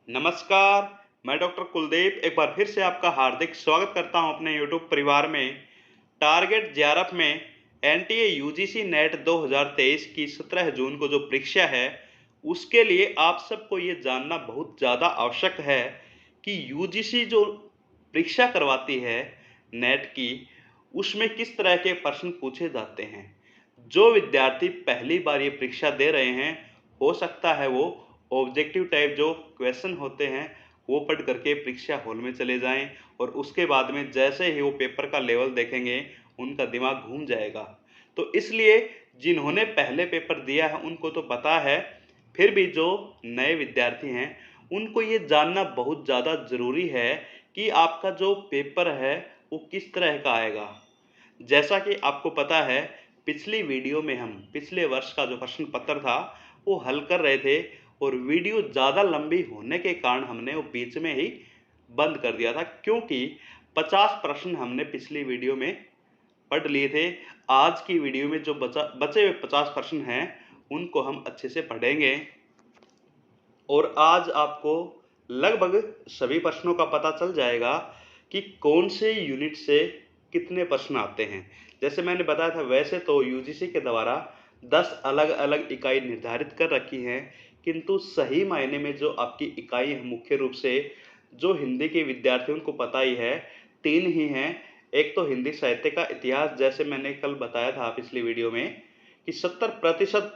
नमस्कार। मैं डॉक्टर कुलदीप एक बार फिर से आपका हार्दिक स्वागत करता हूं अपने यूट्यूब परिवार में। टारगेट जेआरएफ में एनटीए यूजीसी नेट 2023 की 17 जून को जो परीक्षा है, उसके लिए आप सबको ये जानना बहुत ज़्यादा आवश्यक है कि यूजीसी जो परीक्षा करवाती है नेट की, उसमें किस तरह के प्रश्न पूछे जाते हैं। जो विद्यार्थी पहली बार ये परीक्षा दे रहे हैं, हो सकता है वो ऑब्जेक्टिव टाइप जो क्वेश्चन होते हैं वो पढ़ करके परीक्षा हॉल में चले जाएं और उसके बाद में जैसे ही वो पेपर का लेवल देखेंगे उनका दिमाग घूम जाएगा। तो इसलिए जिन्होंने पहले पेपर दिया है उनको तो पता है, फिर भी जो नए विद्यार्थी हैं उनको ये जानना बहुत ज़्यादा ज़रूरी है कि आपका जो पेपर है वो किस तरह का आएगा। जैसा कि आपको पता है, पिछली वीडियो में हम पिछले वर्ष का जो प्रश्न पत्र था वो हल कर रहे थे और वीडियो ज़्यादा लंबी होने के कारण हमने वो बीच में ही बंद कर दिया था, क्योंकि 50 प्रश्न हमने पिछली वीडियो में पढ़ लिए थे। आज की वीडियो में जो बचे हुए 50 प्रश्न हैं उनको हम अच्छे से पढ़ेंगे और आज आपको लगभग सभी प्रश्नों का पता चल जाएगा कि कौन से यूनिट से कितने प्रश्न आते हैं। जैसे मैंने बताया था, वैसे तो यूजीसी के द्वारा 10 अलग-अलग इकाई निर्धारित कर रखी हैं, किंतु सही मायने में जो आपकी इकाई है मुख्य रूप से जो हिंदी के विद्यार्थियों को पता ही है, 3 ही हैं। एक तो हिंदी साहित्य का इतिहास, जैसे मैंने कल बताया था पिछली वीडियो में कि 70%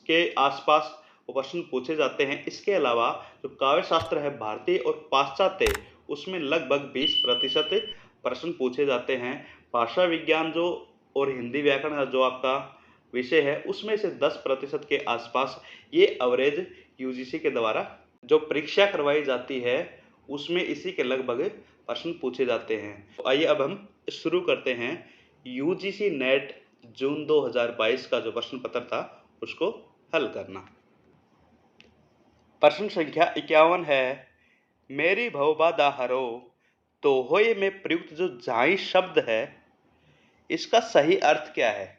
के आसपास प्रश्न पूछे जाते हैं। इसके अलावा जो काव्य शास्त्र है भारतीय और पाश्चात्य, उसमें लगभग 20% प्रश्न पूछे जाते हैं। भाषा विज्ञान जो और हिंदी व्याकरण का जो आपका विषय है उसमें से 10% के आसपास ये एवरेज यूजीसी के द्वारा जो परीक्षा करवाई जाती है उसमें इसी के लगभग प्रश्न पूछे जाते हैं। तो आइए अब हम शुरू करते हैं यूजीसी नेट जून 2022 का जो प्रश्न पत्र था उसको हल करना। प्रश्न संख्या 51 है, मेरी भवबाधा हरो तो होए में प्रयुक्त जो झाई शब्द है इसका सही अर्थ क्या है।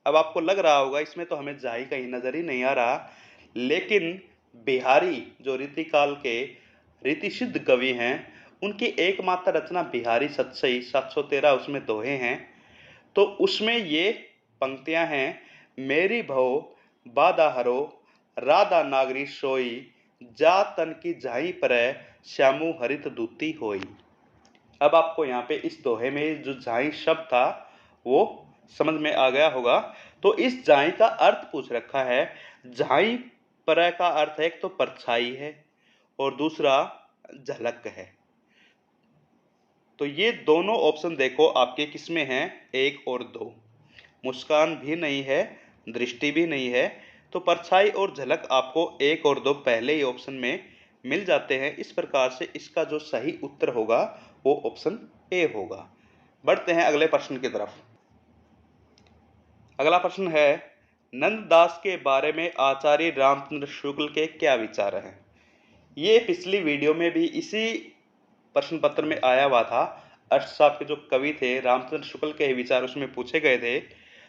अब आपको लग रहा होगा इसमें तो हमें झाई कहीं नजर ही नहीं आ रहा, लेकिन बिहारी जो रीतिकाल के रीतिसिद्ध कवि हैं उनकी एकमात्र रचना बिहारी सतसई 713 उसमें दोहे हैं। तो उसमें ये पंक्तियां हैं, मेरी भव बाधा हरो राधा नागरी सोई जा तन की झाई पर श्यामु हरित दूती होई। अब आपको यहाँ पे इस दोहे में जो झाई शब्द था वो समझ में आ गया होगा। तो इस झाई का अर्थ पूछ रखा है। झाई पर का अर्थ है एक तो परछाई है और दूसरा झलक है। तो ये दोनों ऑप्शन देखो आपके किसमें हैं, 1 और 2। मुस्कान भी नहीं है, दृष्टि भी नहीं है, तो परछाई और झलक आपको 1 और 2 पहले ही ऑप्शन में मिल जाते हैं। इस प्रकार से इसका जो सही उत्तर होगा वो ऑप्शन ए होगा। बढ़ते हैं अगले प्रश्न की तरफ। अगला प्रश्न है, नंददास के बारे में आचार्य रामचंद्र शुक्ल के क्या विचार हैं। ये पिछली वीडियो में भी इसी प्रश्न पत्र में आया हुआ था। अष्टसाप के जो कवि थे रामचंद्र शुक्ल के विचार उसमें पूछे गए थे।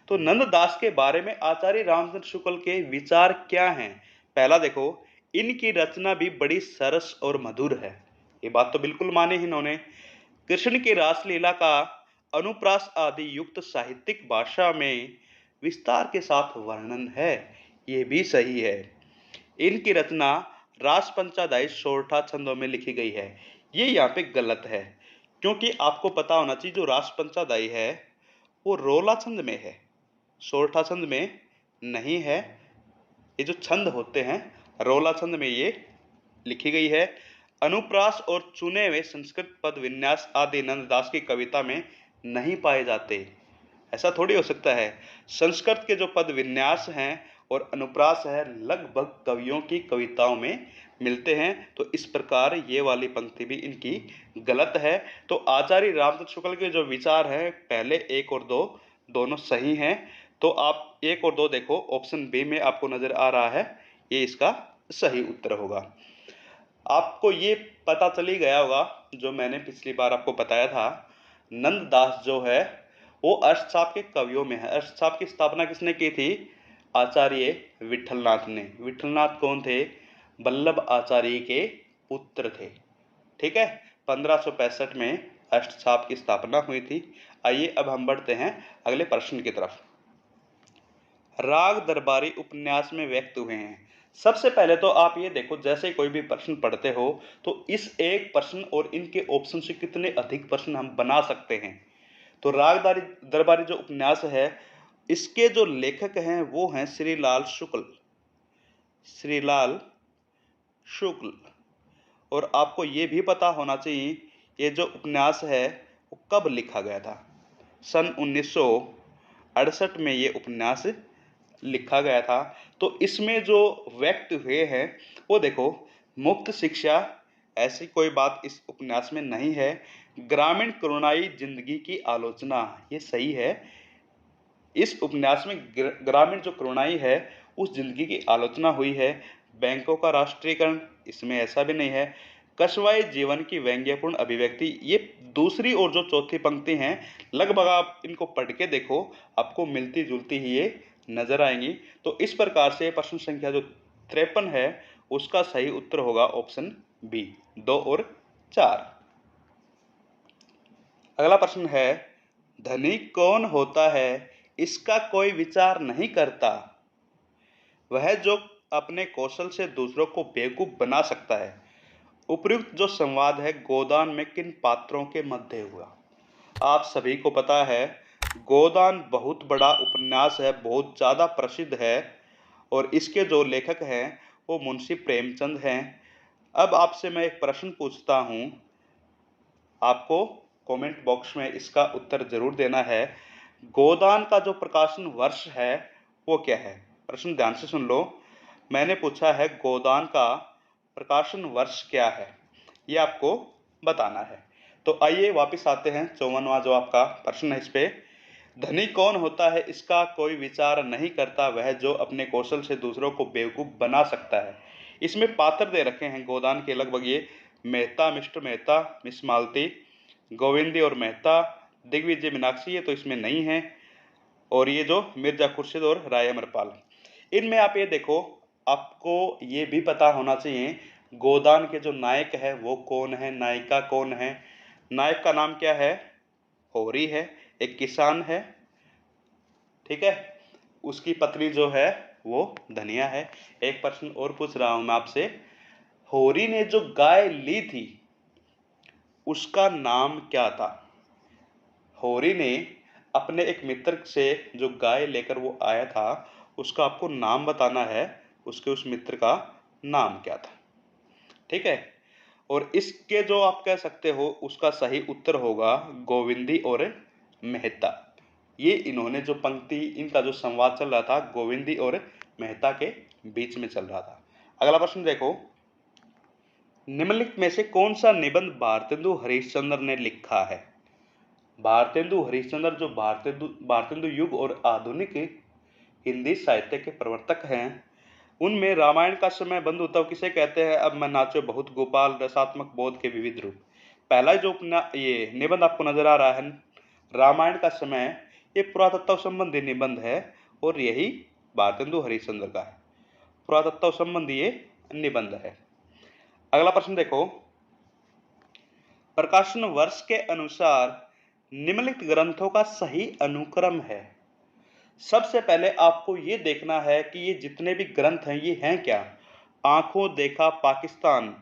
तो नंददास के बारे में आचार्य रामचंद्र शुक्ल के विचार क्या हैं। पहला देखो, इनकी रचना भी बड़ी सरस और मधुर है। ये बात तो बिल्कुल माने इन्होंने। कृष्ण की रासलीला का अनुप्रास आदि युक्त साहित्यिक भाषा में विस्तार के साथ वर्णन है, ये भी सही है। इनकी रचना रास पंचाध्यायी सोरठा छंदों में लिखी गई है, ये यहाँ पे गलत है, क्योंकि आपको पता होना चाहिए जो रास पंचाध्यायी है वो रोला छंद में है, सोरठा छंद में नहीं है। ये जो छंद होते हैं रोला छंद में ये लिखी गई है। अनुप्रास और चुने हुए संस्कृत पद विन्यास आदि नंददास की कविता में नहीं पाए जाते। ऐसा थोड़ी हो सकता है। संस्कृत के जो पद विन्यास हैं और अनुप्रास है लगभग कवियों की कविताओं में मिलते हैं। तो इस प्रकार ये वाली पंक्ति भी इनकी गलत है। तो आचार्य रामचंद्र शुक्ल के जो विचार हैं पहले 1 और 2 दोनों सही हैं। तो आप 1 और 2 देखो, ऑप्शन बी में आपको नजर आ रहा है, ये इसका सही उत्तर होगा। आपको ये पता चल ही गया होगा जो मैंने पिछली बार आपको बताया था, नंददास जो है वो अष्टसाप के कवियों में है। अष्टसाप की स्थापना किसने की थी, आचार्य विठलनाथ ने। विठलनाथ कौन थे, वल्लभ आचार्य के पुत्र थे। ठीक है, 1565 में अष्टछाप की स्थापना हुई थी। आइए अब हम बढ़ते हैं अगले प्रश्न की तरफ। राग दरबारी उपन्यास में व्यक्त हुए हैं। सबसे पहले तो आप ये देखो, जैसे कोई भी प्रश्न पढ़ते हो तो इस एक प्रश्न और इनके ऑप्शन से कितने अधिक प्रश्न हम बना सकते हैं। तो राग दरबारी जो उपन्यास है, इसके जो लेखक हैं वो हैं श्रीलाल शुक्ल। श्रीलाल शुक्ल। और आपको ये भी पता होना चाहिए ये जो उपन्यास है वो कब लिखा गया था। सन 1968 में ये उपन्यास लिखा गया था। तो इसमें जो व्यक्त हुए हैं वो देखो, मुक्त शिक्षा, ऐसी कोई बात इस उपन्यास में नहीं है। ग्रामीण करुणाई जिंदगी की आलोचना, ये सही है। इस उपन्यास में ग्रामीण जो करुणाई है उस जिंदगी की आलोचना हुई है। बैंकों का राष्ट्रीयकरण, इसमें ऐसा भी नहीं है। कस्बाई जीवन की व्यंग्यपूर्ण अभिव्यक्ति, ये दूसरी और जो चौथी पंक्ति हैं, लगभग आप इनको पढ़ के देखो, आपको मिलती जुलती ही ये नजर आएंगी। तो इस प्रकार से प्रश्न संख्या जो 53 है उसका सही उत्तर होगा ऑप्शन बी, 2 और 4। अगला प्रश्न है, धनी कौन होता है इसका कोई विचार नहीं करता, वह जो अपने कौशल से दूसरों को बेवकूफ बना सकता है। उपर्युक्त जो संवाद है गोदान में किन पात्रों के मध्य हुआ। आप सभी को पता है गोदान बहुत बड़ा उपन्यास है, बहुत ज़्यादा प्रसिद्ध है और इसके जो लेखक हैं वो मुंशी प्रेमचंद हैं। अब आपसे मैं एक प्रश्न पूछता हूँ, आपको कमेंट बॉक्स में इसका उत्तर जरूर देना है। गोदान का जो प्रकाशन वर्ष है वो क्या है। प्रश्न ध्यान से सुन लो, मैंने पूछा है गोदान का प्रकाशन वर्ष क्या है, ये आपको बताना है। तो आइए वापस आते हैं 54वां जो आपका प्रश्न है इस पे। धनी कौन होता है इसका कोई विचार नहीं करता, वह जो अपने कौशल से दूसरों को बेवकूफ बना सकता है। इसमें पात्र दे रखे हैं गोदान के लगभग ये मेहता, मिस्टर मेहता, मिस मालती, गोविंदी और मेहता, दिग्विजय मीनाक्षी, ये तो इसमें नहीं है। और ये जो मिर्जा खुर्शीद और राय अमरपाल, इनमें आप ये देखो, आपको ये भी पता होना चाहिए गोदान के जो नायक है वो कौन है, नायिका कौन है। नायक का नाम क्या है, होरी है, एक किसान है। ठीक है, उसकी पत्नी जो है वो धनिया है। एक प्रश्न और पूछ रहा हूं मैं आपसे, होरी ने जो गाय ली थी उसका नाम क्या था। होरी ने अपने एक मित्र से जो गाय लेकर वो आया था उसका आपको नाम बताना है, उसके उस मित्र का नाम क्या था। ठीक है, और इसके जो आप कह सकते हो उसका सही उत्तर होगा गोविंदी और मेहता। ये इन्होंने जो पंक्ति, इनका जो संवाद चल रहा था गोविंदी और मेहता के बीच में चल रहा था। अगला प्रश्न देखो, निम्नलिखित में से कौन सा निबंध भारतेंदु हरिश्चंद्र ने लिखा है। भारतेंदु हरिश्चंद्र जो भारतेंदु युग और आधुनिक हिंदी साहित्य के प्रवर्तक हैं, उनमें रामायण का समय बंधु उत्सव किसे कहते हैं, अब मैं नाचो बहुत गोपाल, रसात्मक बोध के विविध रूप। पहला जो ये निबंध आपको नजर आ रहा है रामायण का समय, ये पुरातत्व संबंधी निबंध है और यही भारतेंदु हरिश्चंद्र का है, पुरातत्व संबंधी ये निबंध है। अगला प्रश्न देखो, प्रकाशन वर्ष के अनुसार निम्नलिखित ग्रंथों का सही अनुक्रम है। सबसे पहले आपको ये देखना है कि ये जितने भी ग्रंथ हैं ये हैं क्या। आंखों देखा पाकिस्तान,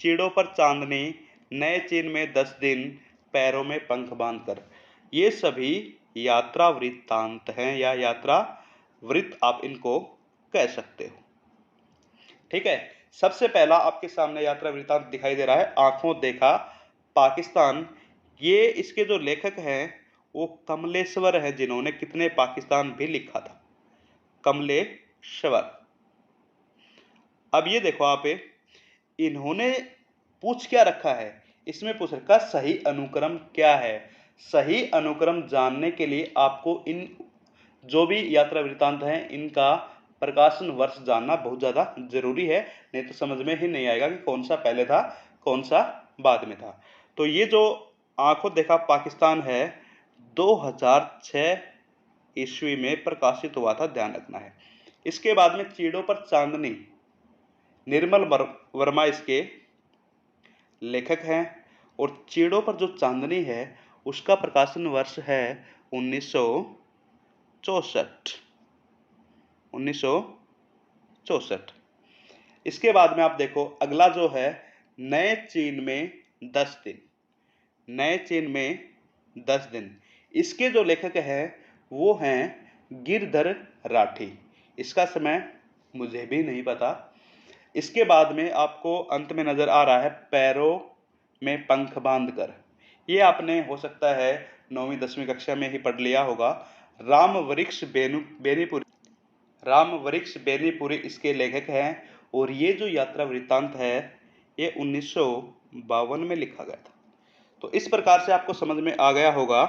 चीड़ों पर चांदनी, नए चीन में 10 दिन, पैरों में पंख बांधकर, ये सभी यात्रा वृत्तांत हैं या यात्रा वृत्त आप इनको कह सकते हो। ठीक है, सबसे पहला आपके सामने यात्रा वृत्तांत दिखाई दे रहा है, आंखों देखा पाकिस्तान। ये इसके जो लेखक हैं वो कमलेश्वर है, जिन्होंने कितने पाकिस्तान भी लिखा था, कमलेश्वर। अब ये देखो आप, इन्होंने पूछ क्या रखा है, इसमें पूछ रखा सही अनुक्रम क्या है। सही अनुक्रम जानने के लिए आपको इन जो भी यात्रा वृत्तांत हैं इनका प्रकाशन वर्ष जानना बहुत ज़्यादा जरूरी है, नहीं तो समझ में ही नहीं आएगा कि कौन सा पहले था कौन सा बाद में था। तो ये जो आंखों देखा पाकिस्तान है 2006 ईस्वी में प्रकाशित हुआ था, ध्यान रखना है। इसके बाद में चीड़ों पर चांदनी, निर्मल वर्मा इसके लेखक हैं। और चीड़ों पर जो चांदनी है उसका प्रकाशन वर्ष है 1964। 1964। इसके बाद में आप देखो अगला जो है, नए चीन में 10 दिन। नए चीन में 10 दिन, इसके जो लेखक हैं वो हैं गिरधर राठी। इसका समय मुझे भी नहीं पता। इसके बाद में आपको अंत में नजर आ रहा है पैरों में पंख बांधकर। ये आपने हो सकता है 9वीं 10वीं कक्षा में ही पढ़ लिया होगा। राम वृक्ष बेनीपुरी, राम वृक्ष बेनीपुरी इसके लेखक हैं। और ये जो यात्रा वृत्तांत है ये 1952 में लिखा गया था। तो इस प्रकार से आपको समझ में आ गया होगा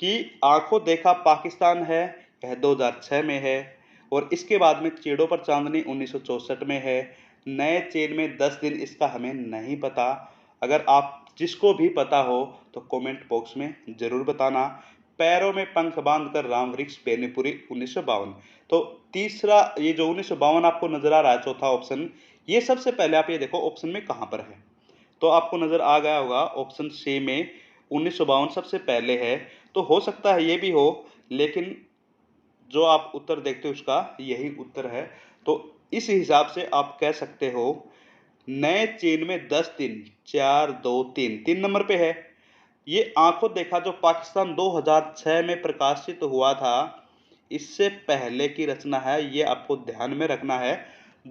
कि आंखों देखा पाकिस्तान है, यह 2006 में है। और इसके बाद में चीड़ों पर चांदनी 1964 में है। नए चीन में 10 दिन, इसका हमें नहीं पता। अगर आप जिसको भी पता हो तो कमेंट बॉक्स में जरूर बताना। पैरों में पंख बांधकर राम वृक्ष बेनीपुरी 1952। तो तीसरा ये जो 1952 आपको नजर आ रहा है, चौथा ऑप्शन, ये सबसे पहले आप ये देखो ऑप्शन में कहां पर है। तो आपको नजर आ गया होगा ऑप्शन सी में 1952 सबसे पहले है। तो हो सकता है ये भी हो, लेकिन जो आप उत्तर देखते हो उसका यही उत्तर है। तो इस हिसाब से आप कह सकते हो नए चीन में 10 दिन, 4 2 3 3 नंबर पे है। ये आंखों देखा जो पाकिस्तान 2006 में प्रकाशित हुआ था, इससे पहले की रचना है। ये आपको ध्यान में रखना है।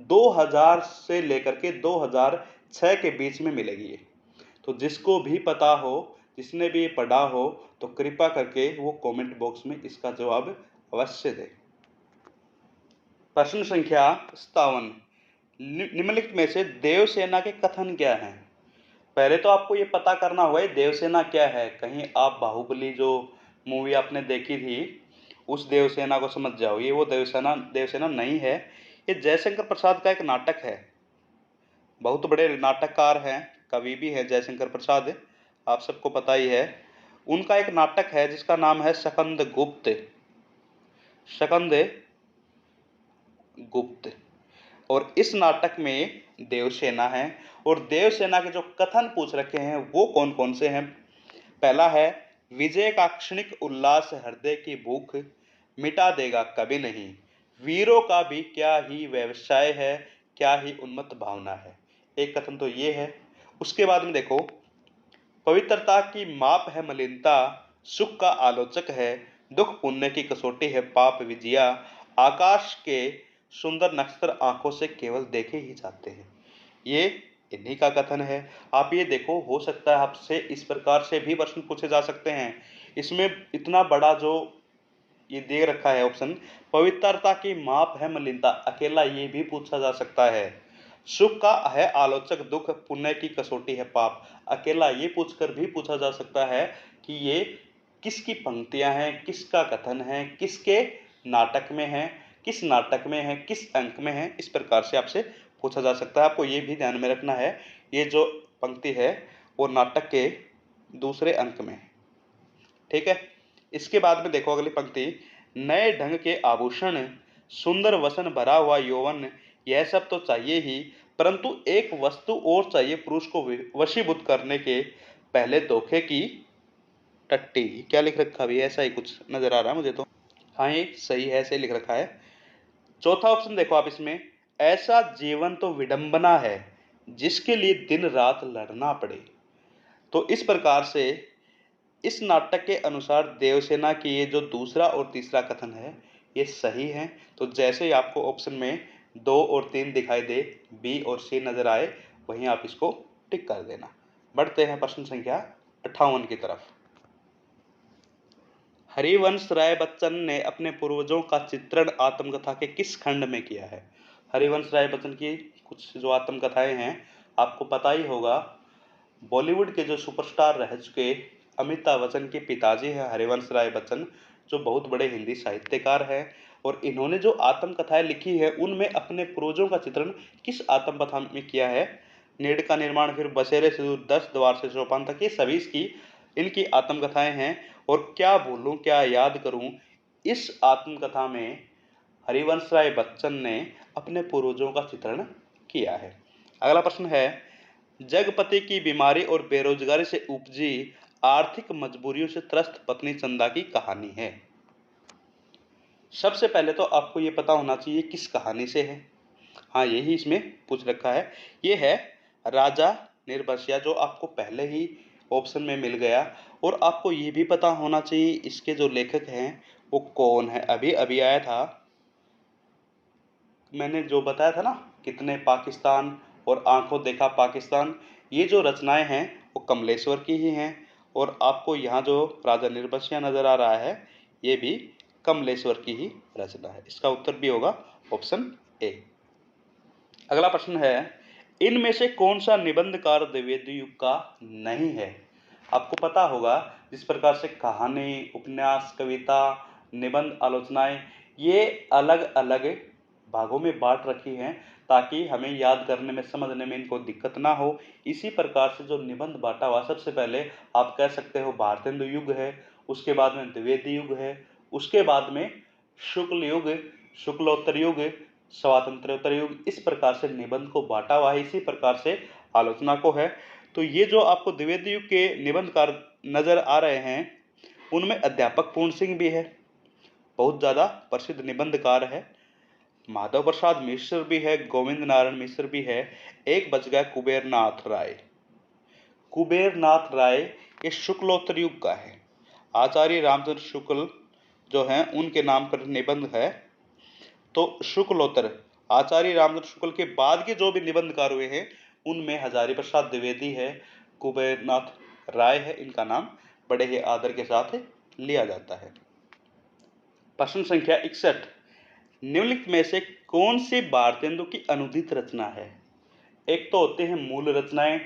2000 से लेकर के 2006 के बीच में मिलेगी ये। तो जिसको भी पता हो, जिसने भी पढ़ा हो, तो कृपया करके वो कमेंट बॉक्स में इसका जवाब अवश्य दे। प्रश्न संख्या 57, निम्नलिखित में से देवसेना के कथन क्या हैं। पहले तो आपको ये पता करना होगा ये देवसेना क्या है। कहीं आप बाहुबली जो मूवी आपने देखी थी उस देवसेना को समझ जाओ। ये वो देवसेना देवसेना नहीं है। ये जयशंकर प्रसाद का एक नाटक है। बहुत बड़े नाटककार हैं, कवि भी हैं जयशंकर प्रसाद, आप सबको पता ही है। उनका एक नाटक है जिसका नाम है शकंद गुप्त। शकंद गुप्त। और इस नाटक में देवसेना है। और देवसेना के जो कथन पूछ रखे हैं वो कौन कौन से हैं। पहला है, विजय का क्षणिक उल्लास हृदय की भूख मिटा देगा कभी नहीं। वीरों का भी क्या ही व्यवसाय है, क्या ही उन्मत्त भावना है। एक कथन तो ये है। उसके बाद में देखो, पवित्रता की माप है मलिनता, सुख का आलोचक है, दुख पुण्य की कसौटी है पाप विजया, आकाश के सुंदर नक्षत्र आंखों से केवल देखे ही जाते हैं। ये इन्हीं का कथन है। आप ये देखो, हो सकता है आपसे इस प्रकार से भी प्रश्न पूछे जा सकते हैं। इसमें इतना बड़ा जो ये दे रखा है ऑप्शन, पवित्रता की माप है मलिनता, अकेला ये भी पूछा जा सकता है। सुख का है आलोचक, दुख पुण्य की कसौटी है पाप, अकेला ये पूछकर भी पूछा जा सकता है कि ये किसकी पंक्तियां हैं, किसका कथन है, किसके नाटक में है, किस नाटक में है, किस अंक में है। इस प्रकार से आपसे पूछा जा सकता है। आपको ये भी ध्यान में रखना है ये जो पंक्ति है वो नाटक के दूसरे अंक में है। ठीक है। इसके बाद में देखो अगली पंक्ति, नए ढंग के आभूषण, सुंदर वसन भरा हुआ यौवन, यह सब तो चाहिए ही, परंतु एक वस्तु और चाहिए पुरुष को वशीभूत करने के पहले धोखे की टट्टी। क्या लिख रखा भी, ऐसा ही कुछ नजर आ रहा है मुझे तो। हाँ ये सही है, ऐसे लिख रखा है। चौथा ऑप्शन देखो आप इसमें, ऐसा जीवन तो विडंबना है जिसके लिए दिन रात लड़ना पड़े। तो इस प्रकार से इस नाटक के अनुसार देवसेना की ये जो दूसरा और तीसरा कथन है ये सही है। तो जैसे ही आपको ऑप्शन में 2 और 3 दिखाई दे, बी और सी नजर आए, वहीं आप इसको टिक कर देना। बढ़ते हैं प्रश्न संख्या 58 की तरफ। हरिवंश राय बच्चन ने अपने पूर्वजों का चित्रण आत्मकथा के किस खंड में किया है। हरिवंश राय बच्चन की कुछ जो आत्मकथाएं हैं आपको पता ही होगा। बॉलीवुड के जो सुपरस्टार रह चुके अमिताभ बच्चन के पिताजी हैं हरिवंश राय बच्चन, जो बहुत बड़े हिंदी साहित्यकार हैं। और इन्होंने जो आत्मकथाएं लिखी है उनमें अपने पूर्वजों का चित्रण किस आत्मकथा में किया है। नीड़ का निर्माण, फिर बसेरे से दूर, 10 द्वार से सोपान तक, ये सभी इसकी इनकी आत्मकथाएं हैं। और क्या भूलूं क्या याद करूं, इस आत्मकथा में हरिवंश राय बच्चन ने अपने पूर्वजों का चित्रण किया है। अगला प्रश्न है, जगपति की बीमारी और बेरोजगारी से उपजी आर्थिक मजबूरियों से त्रस्त पत्नी चंदा की कहानी है। सबसे पहले तो आपको ये पता होना चाहिए किस कहानी से है। हाँ, यही इसमें पूछ रखा है। ये है राजा निर्बसिया, जो आपको पहले ही ऑप्शन में मिल गया। और आपको ये भी पता होना चाहिए इसके जो लेखक हैं वो कौन है। अभी अभी आया था, मैंने जो बताया था ना, कितने पाकिस्तान और आंखों देखा पाकिस्तान, ये जो रचनाएं हैं वो कमलेश्वर की ही हैं। और आपको यहाँ जो राजा निर्बसिया नजर आ रहा है ये भी कमलेश्वर की ही रचना है। इसका उत्तर भी होगा ऑप्शन ए। अगला प्रश्न है, इनमें से कौन सा निबंधकार द्विवेदी युग का नहीं है। आपको पता होगा जिस प्रकार से कहानी, उपन्यास, कविता, निबंध, आलोचनाएं ये अलग अलग भागों में बांट रखी हैं ताकि हमें याद करने में, समझने में इनको दिक्कत ना हो। इसी प्रकार से जो निबंध बांटा हुआ, सबसे पहले आप कह सकते हो भारतेंदु युग है, उसके बाद में द्विवेदी युग है, उसके बाद में शुक्ल युग, शुक्लोत्तर युग, स्वातंत्र्योत्तर युग। इस प्रकार से निबंध को बांटा हुआ है, इसी प्रकार से आलोचना को है। तो ये जो आपको द्विवेदी युग के निबंधकार नजर आ रहे हैं उनमें अध्यापक पूर्ण सिंह भी है, बहुत ज्यादा प्रसिद्ध निबंधकार है। माधव प्रसाद मिश्र भी है, गोविंद नारायण मिश्र भी है। एक बच गया कुबेरनाथ राय। कुबेरनाथ राय ये शुक्लोत्तर युग का है। आचार्य रामचंद्र शुक्ल जो हैं उनके नाम पर निबंध है। तो शुक्लोत्तर, आचार्य रामचंद्र शुक्ल के बाद के जो भी निबंधकार हुए हैं उनमें हजारी प्रसाद द्विवेदी है, कुबेरनाथ राय है। इनका नाम बड़े ही आदर के साथ लिया जाता है। प्रश्न संख्या 61, निम्नलिखित में से कौन सी भारतेंदु की अनुदित रचना है। एक तो होती है मूल रचनाएं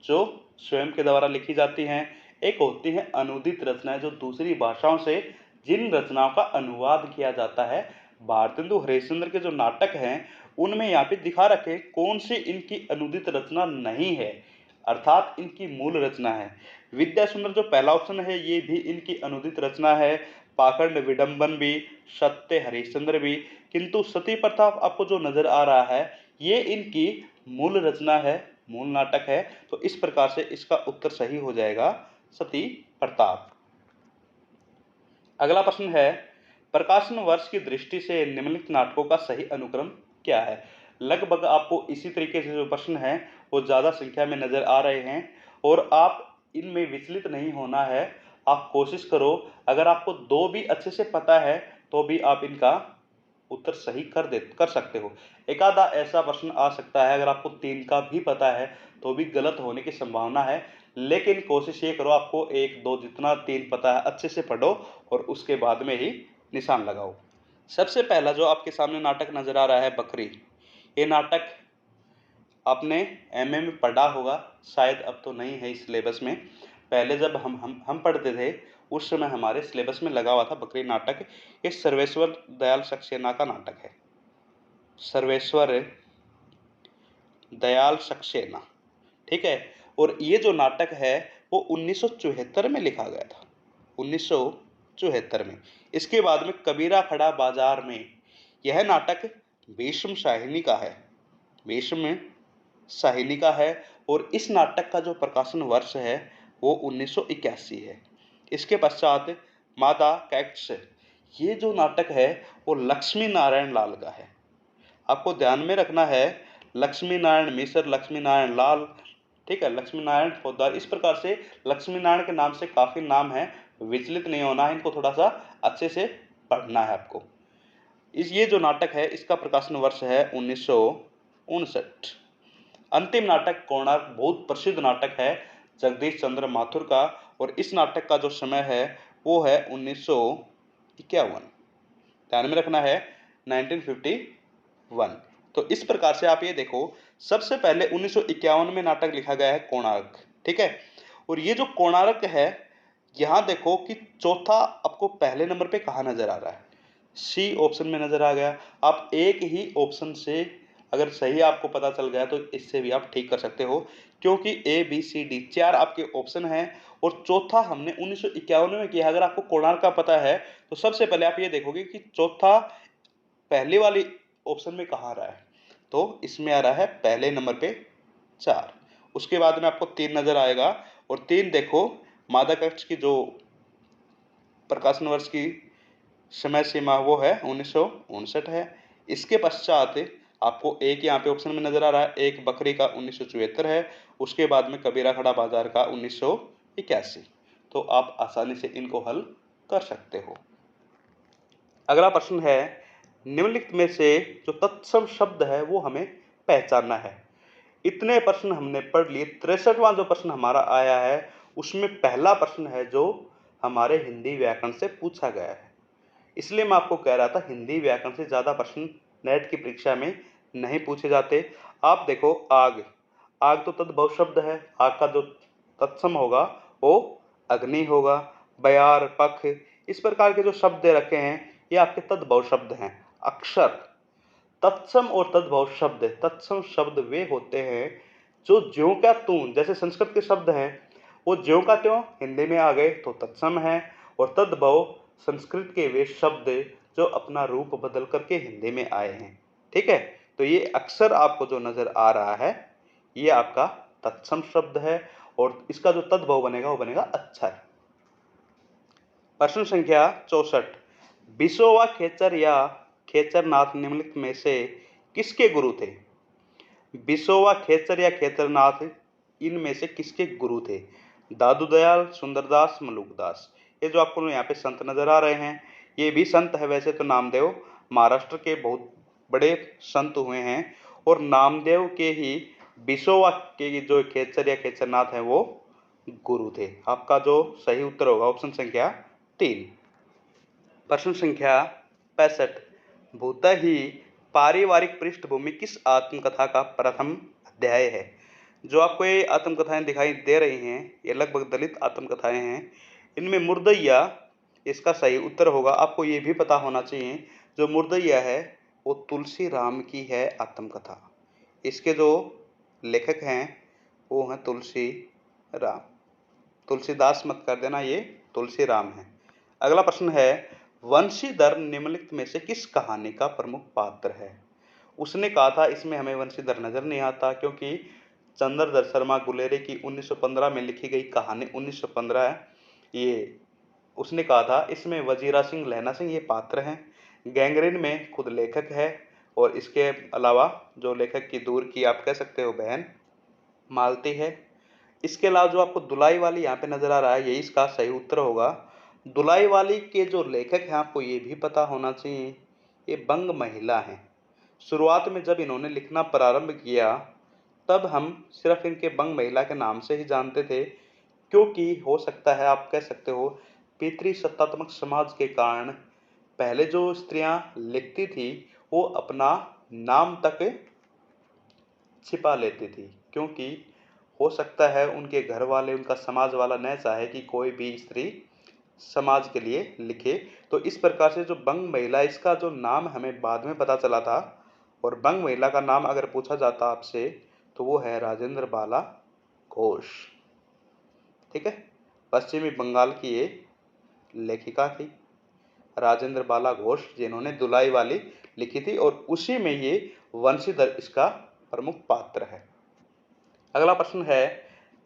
जो स्वयं के द्वारा लिखी जाती हैं, एक होती है अनुदित रचनाएं जो दूसरी भाषाओं से जिन रचनाओं का अनुवाद किया जाता है। भारतेंदु हरिश्चंद्र के जो नाटक हैं उनमें यहाँ पे दिखा रखे कौन सी इनकी अनुदित रचना नहीं है, अर्थात इनकी मूल रचना है। विद्या सुंदर जो पहला ऑप्शन है ये भी इनकी अनुदित रचना है, पाखंड विडंबन भी, सत्य हरिश्चंद्र भी। किंतु सती प्रताप आपको जो नजर आ रहा है ये इनकी मूल रचना है, मूल नाटक है। तो इस प्रकार से इसका उत्तर सही हो जाएगा सती प्रताप। अगला प्रश्न है, प्रकाशन वर्ष की दृष्टि से निम्नलिखित नाटकों का सही अनुक्रम क्या है। लगभग आपको इसी तरीके से जो प्रश्न है वो ज्यादा संख्या में नजर आ रहे हैं और आप इनमें विचलित नहीं होना है। आप कोशिश करो, अगर आपको दो भी अच्छे से पता है तो भी आप इनका उत्तर सही कर सकते हो। एक आधा ऐसा प्रश्न आ सकता है, अगर आपको तीन का भी पता है तो भी गलत होने की संभावना है। लेकिन कोशिश ये करो आपको एक दो जितना तीन पता है अच्छे से पढ़ो और उसके बाद में ही निशान लगाओ। सबसे पहला जो आपके सामने नाटक नजर आ रहा है बकरी, ये नाटक आपने एमए में पढ़ा होगा शायद, अब तो नहीं है इस सिलेबस में। पहले जब हम पढ़ते थे उस समय हमारे सिलेबस में लगा हुआ था बकरी नाटक। ये सर्वेश्वर दयाल सक्सेना का नाटक है, सर्वेश्वर दयाल सक्सेना, ठीक है। और ये जो नाटक है वो 1974 में लिखा गया था, 1974 में। इसके बाद में कबीरा खड़ा बाजार में, यह नाटक भीष्म शाहिनी का है, भीष्म शाहिनी का है। और इस नाटक का जो प्रकाशन वर्ष है वो 1981 है। इसके पश्चात मादा कैट्स, ये जो नाटक है वो लक्ष्मी नारायण लाल का है। आपको ध्यान में रखना है लक्ष्मी नारायण मिश्र, लक्ष्मी नारायण लाल, ठीक है, लक्ष्मी नारायण पोद्दार। इस प्रकार से लक्ष्मी नारायण के नाम से काफी नाम है, विचलित नहीं होना है, इनको थोड़ा सा अच्छे से पढ़ना है आपको। ये जो नाटक है इसका प्रकाशन वर्ष है 1959। अंतिम नाटक कोणार्क बहुत प्रसिद्ध नाटक है जगदीश चंद्र माथुर का, और इस नाटक का जो समय है वो है 1951। ध्यान में रखना है 1951। तो इस प्रकार से आप ये देखो, सबसे पहले 1951 में नाटक लिखा गया है कोणार्क, ठीक है। और ये जो कोणार्क है यहां देखो कि चौथा आपको पहले नंबर पे कहा नजर आ रहा है, सी ऑप्शन में नजर आ गया। आप एक ही ऑप्शन से अगर सही आपको पता चल गया तो इससे भी आप ठीक कर सकते हो, क्योंकि ए बी सी डी चार आपके ऑप्शन हैं और चौथा हमने 1951 में किया। अगर आपको कोणार्क का पता है तो सबसे पहले आप ये देखोगे कि चौथा पहले वाली ऑप्शन में कहाँ आ रहा है, तो इसमें आ रहा है पहले नंबर पे 4। उसके बाद में आपको 3 नजर आएगा, और 3 देखो मादा कक्ष की जो प्रकाशन वर्ष की समय सीमा वो है 1959 है। इसके पश्चात आपको एक यहाँ पे ऑप्शन में नजर आ रहा है, एक बकरी का 1974 है, उसके बाद में कबीरा खड़ा बाजार का 1981। तो आप आसानी से इनको हल कर सकते हो। अगला प्रश्न है, निम्नलिखित में से जो तत्सम शब्द है वो हमें पहचानना है। इतने प्रश्न हमने पढ़ लिए। 63वां जो प्रश्न हमारा आया है उसमें पहला प्रश्न है जो हमारे हिंदी व्याकरण से पूछा गया है। इसलिए मैं आपको कह रहा था हिंदी व्याकरण से ज्यादा प्रश्न नेट की परीक्षा में नहीं पूछे जाते। आप देखो, आग, आग तो तद्भव शब्द है, आग का जो तत्सम होगा वो अग्नि होगा। बयार, पख, इस प्रकार के जो शब्द रखे हैं ये आपके तद्भव शब्द हैं। अक्षर, तत्सम और तद्भव शब्द, तत्सम शब्द वे होते हैं जो ज्यों का त्यों, जैसे संस्कृत के शब्द हैं वो ज्यों का त्यों हिंदी में आ गए तो तत्सम है, और तद्भव संस्कृत के वे शब्द जो अपना रूप बदल करके हिंदी में आए हैं। ठीक है, तो ये अक्षर आपको जो नजर आ रहा है ये आपका तत्सम शब्द है, और इसका जो तद्भव बनेगा वो बनेगा अक्षर। प्रश्न संख्या 64, बिसोवा खेचर या खेचरनाथ निम्नलिखित में से किसके गुरु थे? बिसोवा खेचर या खेचरनाथ इनमें से किसके गुरु थे? दादू दयाल, सुंदरदास, मलुकदास। ये जो आपको यहाँ पे संत नजर आ रहे हैं ये भी संत है। वैसे तो नामदेव महाराष्ट्र के बहुत बड़े संत हुए हैं, और नामदेव के ही बिसोवा के जो खेचर या खेचरनाथ है वो गुरु थे। आपका जो सही उत्तर होगा ऑप्शन संख्या 3। प्रश्न संख्या 65, भूत ही पारिवारिक पृष्ठभूमि किस आत्मकथा का प्रथम अध्याय है? जो आपको ये आत्मकथाएं दिखाई दे रही हैं ये लगभग दलित आत्मकथाएं हैं। इनमें मुर्दैया इसका सही उत्तर होगा। आपको ये भी पता होना चाहिए जो मुर्दैया है वो तुलसी राम की है आत्मकथा। इसके जो लेखक हैं वो हैं तुलसी राम, तुलसीदास मत कर देना, ये तुलसी राम है। अगला प्रश्न है, वंशीधर निम्नलिखित में से किस कहानी का प्रमुख पात्र है? उसने कहा था इसमें हमें वंशीधर नजर नहीं आता क्योंकि चंद्रधर शर्मा गुलेरी की 1915 में लिखी गई कहानी 1915 है। ये उसने कहा था इसमें वजीरा सिंह, लहना सिंह ये पात्र हैं। गैंग्रीन में खुद लेखक है, और इसके अलावा जो लेखक की दूर की आप कह सकते हो बहन मालती है। इसके अलावा जो आपको दुलाई वाली यहाँ पे नजर आ रहा है यही इसका सही उत्तर होगा। दुलाई वाली के जो लेखक हैं आपको ये भी पता होना चाहिए ये बंग महिला हैं। शुरुआत में जब इन्होंने लिखना प्रारंभ किया तब हम सिर्फ इनके बंग महिला के नाम से ही जानते थे, क्योंकि हो सकता है आप कह सकते हो पितृसत्तात्मक समाज के कारण पहले जो स्त्रियां लिखती थी वो अपना नाम तक छिपा लेती थी, क्योंकि हो सकता है उनके घर वाले, उनका समाज वाला न चाहे कि कोई भी स्त्री समाज के लिए लिखे। तो इस प्रकार से जो बंग महिला इसका जो नाम हमें बाद में पता चला था, और बंग महिला का नाम अगर पूछा जाता आपसे तो वो है राजेंद्र बाला घोष। ठीक है, पश्चिमी बंगाल की ये लेखिका थी राजेंद्र बाला घोष जिन्होंने दुलाई वाली लिखी थी, और उसी में ये वंशीधर इसका प्रमुख पात्र है। अगला प्रश्न है,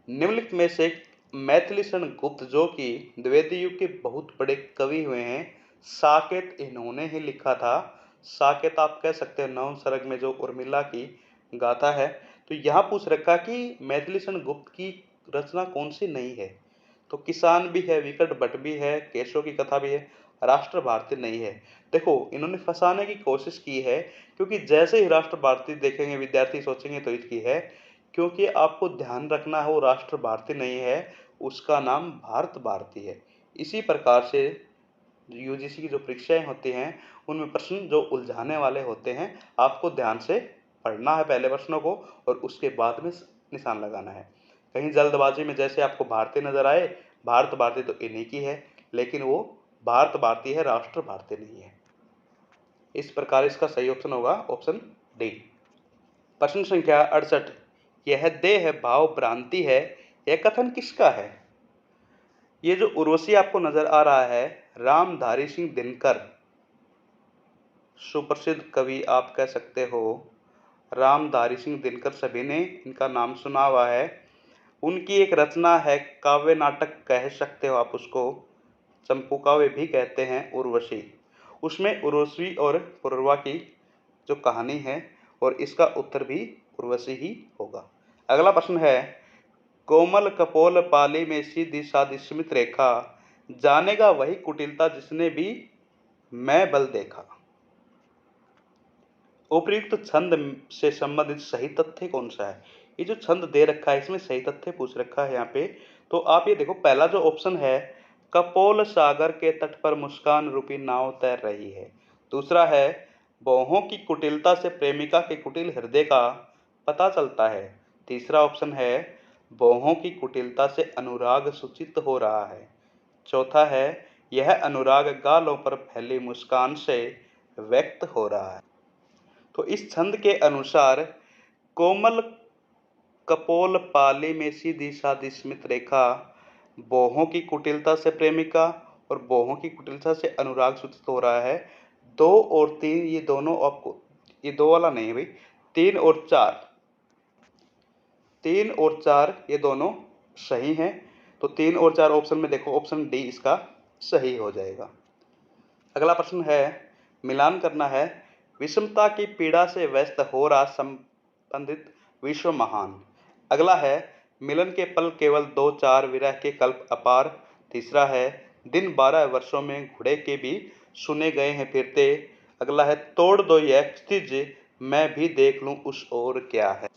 निम्नलिखित में से मैथिली शरण गुप्त जो कि द्विवेदी युग के बहुत बड़े कवि हुए हैं, साकेत इन्होंने ही लिखा था। साकेत आप कह सकते हैं नौ सर्ग में जो उर्मिला की गाथा है। तो यहाँ पूछ रखा कि मैथिली शरण गुप्त की रचना कौन सी नहीं है? तो किसान भी है, विकट भट्ट भी है, केशव की कथा भी है, राष्ट्र भारती नहीं है। देखो इन्होंने फंसाने की कोशिश की है, क्योंकि जैसे ही राष्ट्र भारती देखेंगे विद्यार्थी सोचेंगे तो इसकी है, क्योंकि आपको ध्यान रखना है वो राष्ट्र भारती नहीं है, उसका नाम भारत भारती है। इसी प्रकार से यूजीसी की जो परीक्षाएं होती हैं उनमें प्रश्न जो उलझाने वाले होते हैं आपको ध्यान से पढ़ना है पहले प्रश्नों को, और उसके बाद में निशान लगाना है। कहीं जल्दबाजी में जैसे आपको भारती नजर आए, भारत भारती तो इन्हीं की है, लेकिन वो भारत भारती है, राष्ट्र भारती नहीं है। इस प्रकार इसका सही ऑप्शन होगा ऑप्शन डी। प्रश्न संख्या 68, यह देह भाव भ्रांति है, यह कथन किसका है? ये जो उर्वशी आपको नजर आ रहा है रामधारी सिंह दिनकर, सुप्रसिद्ध कवि आप कह सकते हो रामधारी सिंह दिनकर, सभी ने इनका नाम सुना हुआ है। उनकी एक रचना है, काव्य नाटक कह सकते हो आप उसको, चंपू काव्य भी कहते हैं, उर्वशी। उसमें उर्वशी और पुरवा की जो कहानी है, और इसका उत्तर भी उर्वशी ही होगा। अगला प्रश्न है, कोमल कपोल पाली में सीधी सादी स्मित रेखा, जानेगा वही कुटिलता जिसने भी मैं बल देखा। उपयुक्त छंद से संबंधित सही तथ्य कौन सा है? ये जो छंद दे रखा है इसमें सही तथ्य पूछ रखा है यहाँ पे। तो आप ये देखो, पहला जो ऑप्शन है, कपोल सागर के तट पर मुस्कान रूपी नाव तैर रही है। दूसरा है, बाहों की कुटिलता से प्रेमिका के कुटिल हृदय का पता चलता है। तीसरा ऑप्शन है, बाहों की कुटिलता से अनुराग सूचित हो रहा है। चौथा है, यह अनुराग गालों पर फैली मुस्कान से व्यक्त हो रहा है। तो इस छंद के अनुसार, कोमल कपोल पाली में सीधी सादी स्मित रेखा, बाहों की कुटिलता से प्रेमिका और बाहों की कुटिलता से अनुराग सूचित हो रहा है। 2 और 3 ये दोनों आपको, ये 2 वाला नहीं है भाई, 3 और 4, 3 और 4 ये दोनों सही हैं। तो 3 और 4 ऑप्शन में देखो, ऑप्शन डी इसका सही हो जाएगा। अगला प्रश्न है, मिलान करना है, विषमता की पीड़ा से व्यस्त हो रहा संबंधित विश्व महान। अगला है, मिलन के पल केवल 2-4 विरह के कल्प अपार। तीसरा है, दिन 12 वर्षों में घुड़े के भी सुने गए हैं फिरते। अगला है, तोड़ दो यह क्षितिज मैं भी देख लूं उस ओर क्या है।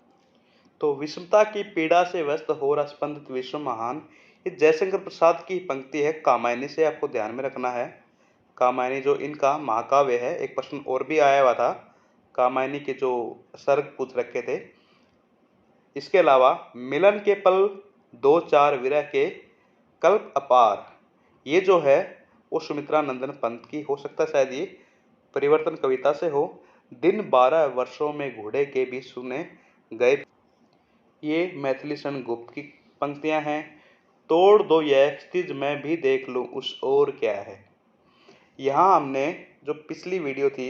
तो विषमता की पीड़ा से व्यस्त हो रहा स्पंदित विश्व महान, ये जयशंकर प्रसाद की पंक्ति है, कामायनी से आपको ध्यान में रखना है। कामायनी जो इनका महाकाव्य है। एक प्रश्न और भी आया हुआ था, कामायनी के जो सर्ग पूछ रखे थे। इसके अलावा, मिलन के पल 2-4 विरह के कल्प अपार, ये जो है वो सुमित्रा नंदन पंत की हो सकता है, शायद ये परिवर्तन कविता से हो। दिन 12 वर्षों में घोड़े के भी सुने गए, ये मैथिली शरण गुप्त की पंक्तियां हैं। तोड़ दो यह क्षितिज मैं भी देख लूं उस ओर क्या है। यहाँ हमने जो पिछली वीडियो थी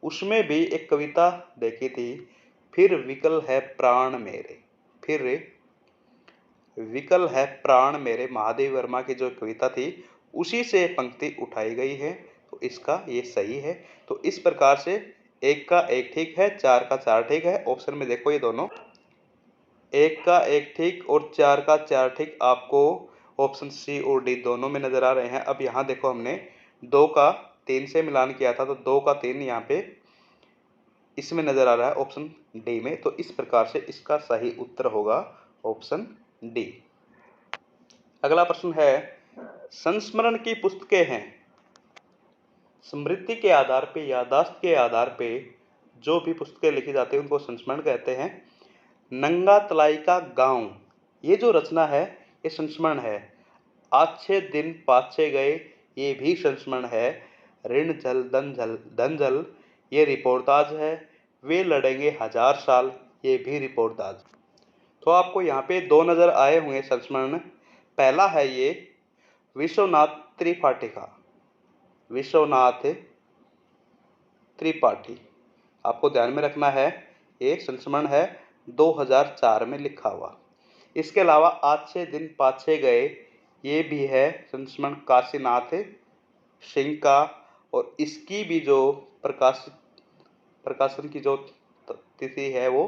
उसमें भी एक कविता देखी थी, फिर विकल है प्राण मेरे, फिर विकल है प्राण मेरे, महादेव वर्मा की जो कविता थी उसी से पंक्ति उठाई गई है। तो इसका ये सही है। तो इस प्रकार से 1 का 1 ठीक है, 4 का 4 ठीक है। ऑप्शन में देखो, ये दोनों 1 का 1 ठीक और 4 का 4 ठीक आपको ऑप्शन सी और डी दोनों में नजर आ रहे हैं। अब यहाँ देखो, हमने 2 का 3 से मिलान किया था, तो 2 का 3 यहाँ पे इसमें नजर आ रहा है ऑप्शन डी में। तो इस प्रकार से इसका सही उत्तर होगा ऑप्शन डी। अगला प्रश्न है, संस्मरण की पुस्तकें हैं, स्मृति के आधार पे, यादाश्त के आधार पे जो भी पुस्तकें लिखी जाती है उनको संस्मरण कहते हैं। नंगा तलाई का गांव, ये जो रचना है ये संस्मरण है। अच्छे दिन पाछे गए, ये भी संस्मरण है। ऋण जल धन जल, ये रिपोर्टाज है। वे लड़ेंगे 1000 साल, ये भी रिपोर्टाज। तो आपको यहाँ पे 2 नजर आए होंगे संस्मरण। पहला है ये विश्वनाथ त्रिपाठी का, विश्वनाथ त्रिपाठी, आपको ध्यान में रखना है, ये संस्मरण है 2004 में लिखा हुआ। इसके अलावा अच्छे दिन पाछे गए, ये भी है संस्मरण काशीनाथ सिंह का, और इसकी भी जो प्रकाशन की जो तिथि है वो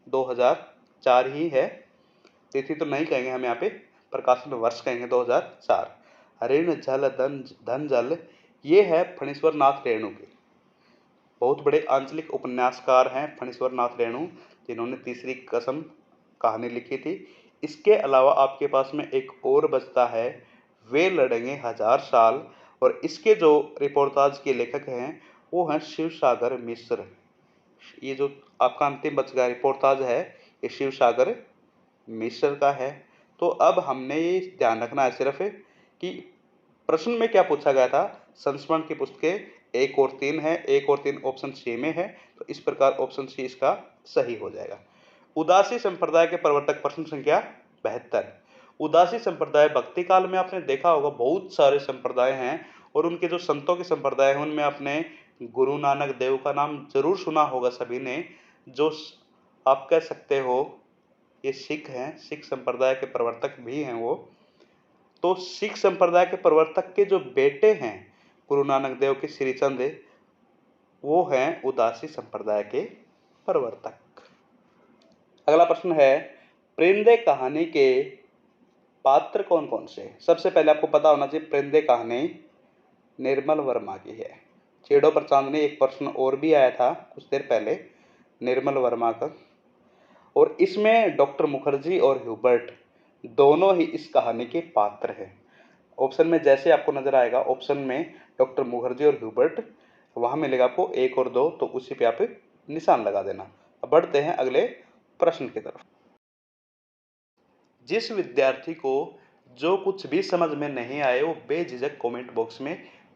2004 ही है। तिथि तो नहीं कहेंगे हम यहाँ पे, प्रकाशन वर्ष कहेंगे 2004। ऋण जल धन जल, ये है फणीश्वर नाथ रेणु के, बहुत बड़े आंचलिक उपन्यासकार हैं फणीश्वर नाथ रेणु, जिन्होंने तीसरी कसम कहानी लिखी थी। इसके अलावा आपके पास में एक और बचता है, वे लड़ेंगे 1000 साल, और इसके जो रिपोर्टाज के लेखक हैं वो हैं शिव सागर मिश्र। ये जो आपका अंतिम बच गया रिपोर्टाज है, ये शिव सागर मिश्र का है। तो अब हमने ये ध्यान रखना है सिर्फ कि प्रश्न में क्या पूछा गया था। संस्मरण की पुस्तकें 1 और 3 है, 1 और 3 ऑप्शन सी में है। तो इस प्रकार ऑप्शन सी इसका सही हो जाएगा। उदासी संप्रदाय के प्रवर्तक, प्रश्न संख्या 72। उदासी संप्रदाय भक्ति काल में आपने देखा होगा बहुत सारे संप्रदाय हैं, और उनके जो संतों के संप्रदाय हैं उनमें आपने गुरु नानक देव का नाम जरूर सुना होगा सभी ने, जो आप कह सकते हो ये सिख हैं, सिख संप्रदाय के प्रवर्तक भी हैं वो। तो सिख संप्रदाय के प्रवर्तक के जो बेटे हैं गुरु नानक देव के श्री चंद, वो हैं उदासी संप्रदाय के प्रवर्तक। अगला प्रश्न है, परिंदे कहानी के पात्र कौन कौन से? सबसे पहले आपको पता होना चाहिए परिंदे कहानी निर्मल वर्मा की है। छेड़ों पर चांदनी एक प्रश्न और भी आया था कुछ देर पहले निर्मल वर्मा का, और इसमें डॉक्टर मुखर्जी और ह्यूबर्ट दोनों ही इस कहानी के पात्र हैं। ऑप्शन में जैसे आपको नजर आएगा, ऑप्शन में डॉक्टर मुखर्जी और ह्यूबर्ट, वहां मिलेगा आपको 1 और 2, तो उसी पे आप निशान लगा देना। अब बढ़ते हैं अगले प्रश्न की तरफ। जिस विद्यार्थी को जो कुछ भी समझ में नहीं आए वो बेझिझक कमेंट बॉक्स में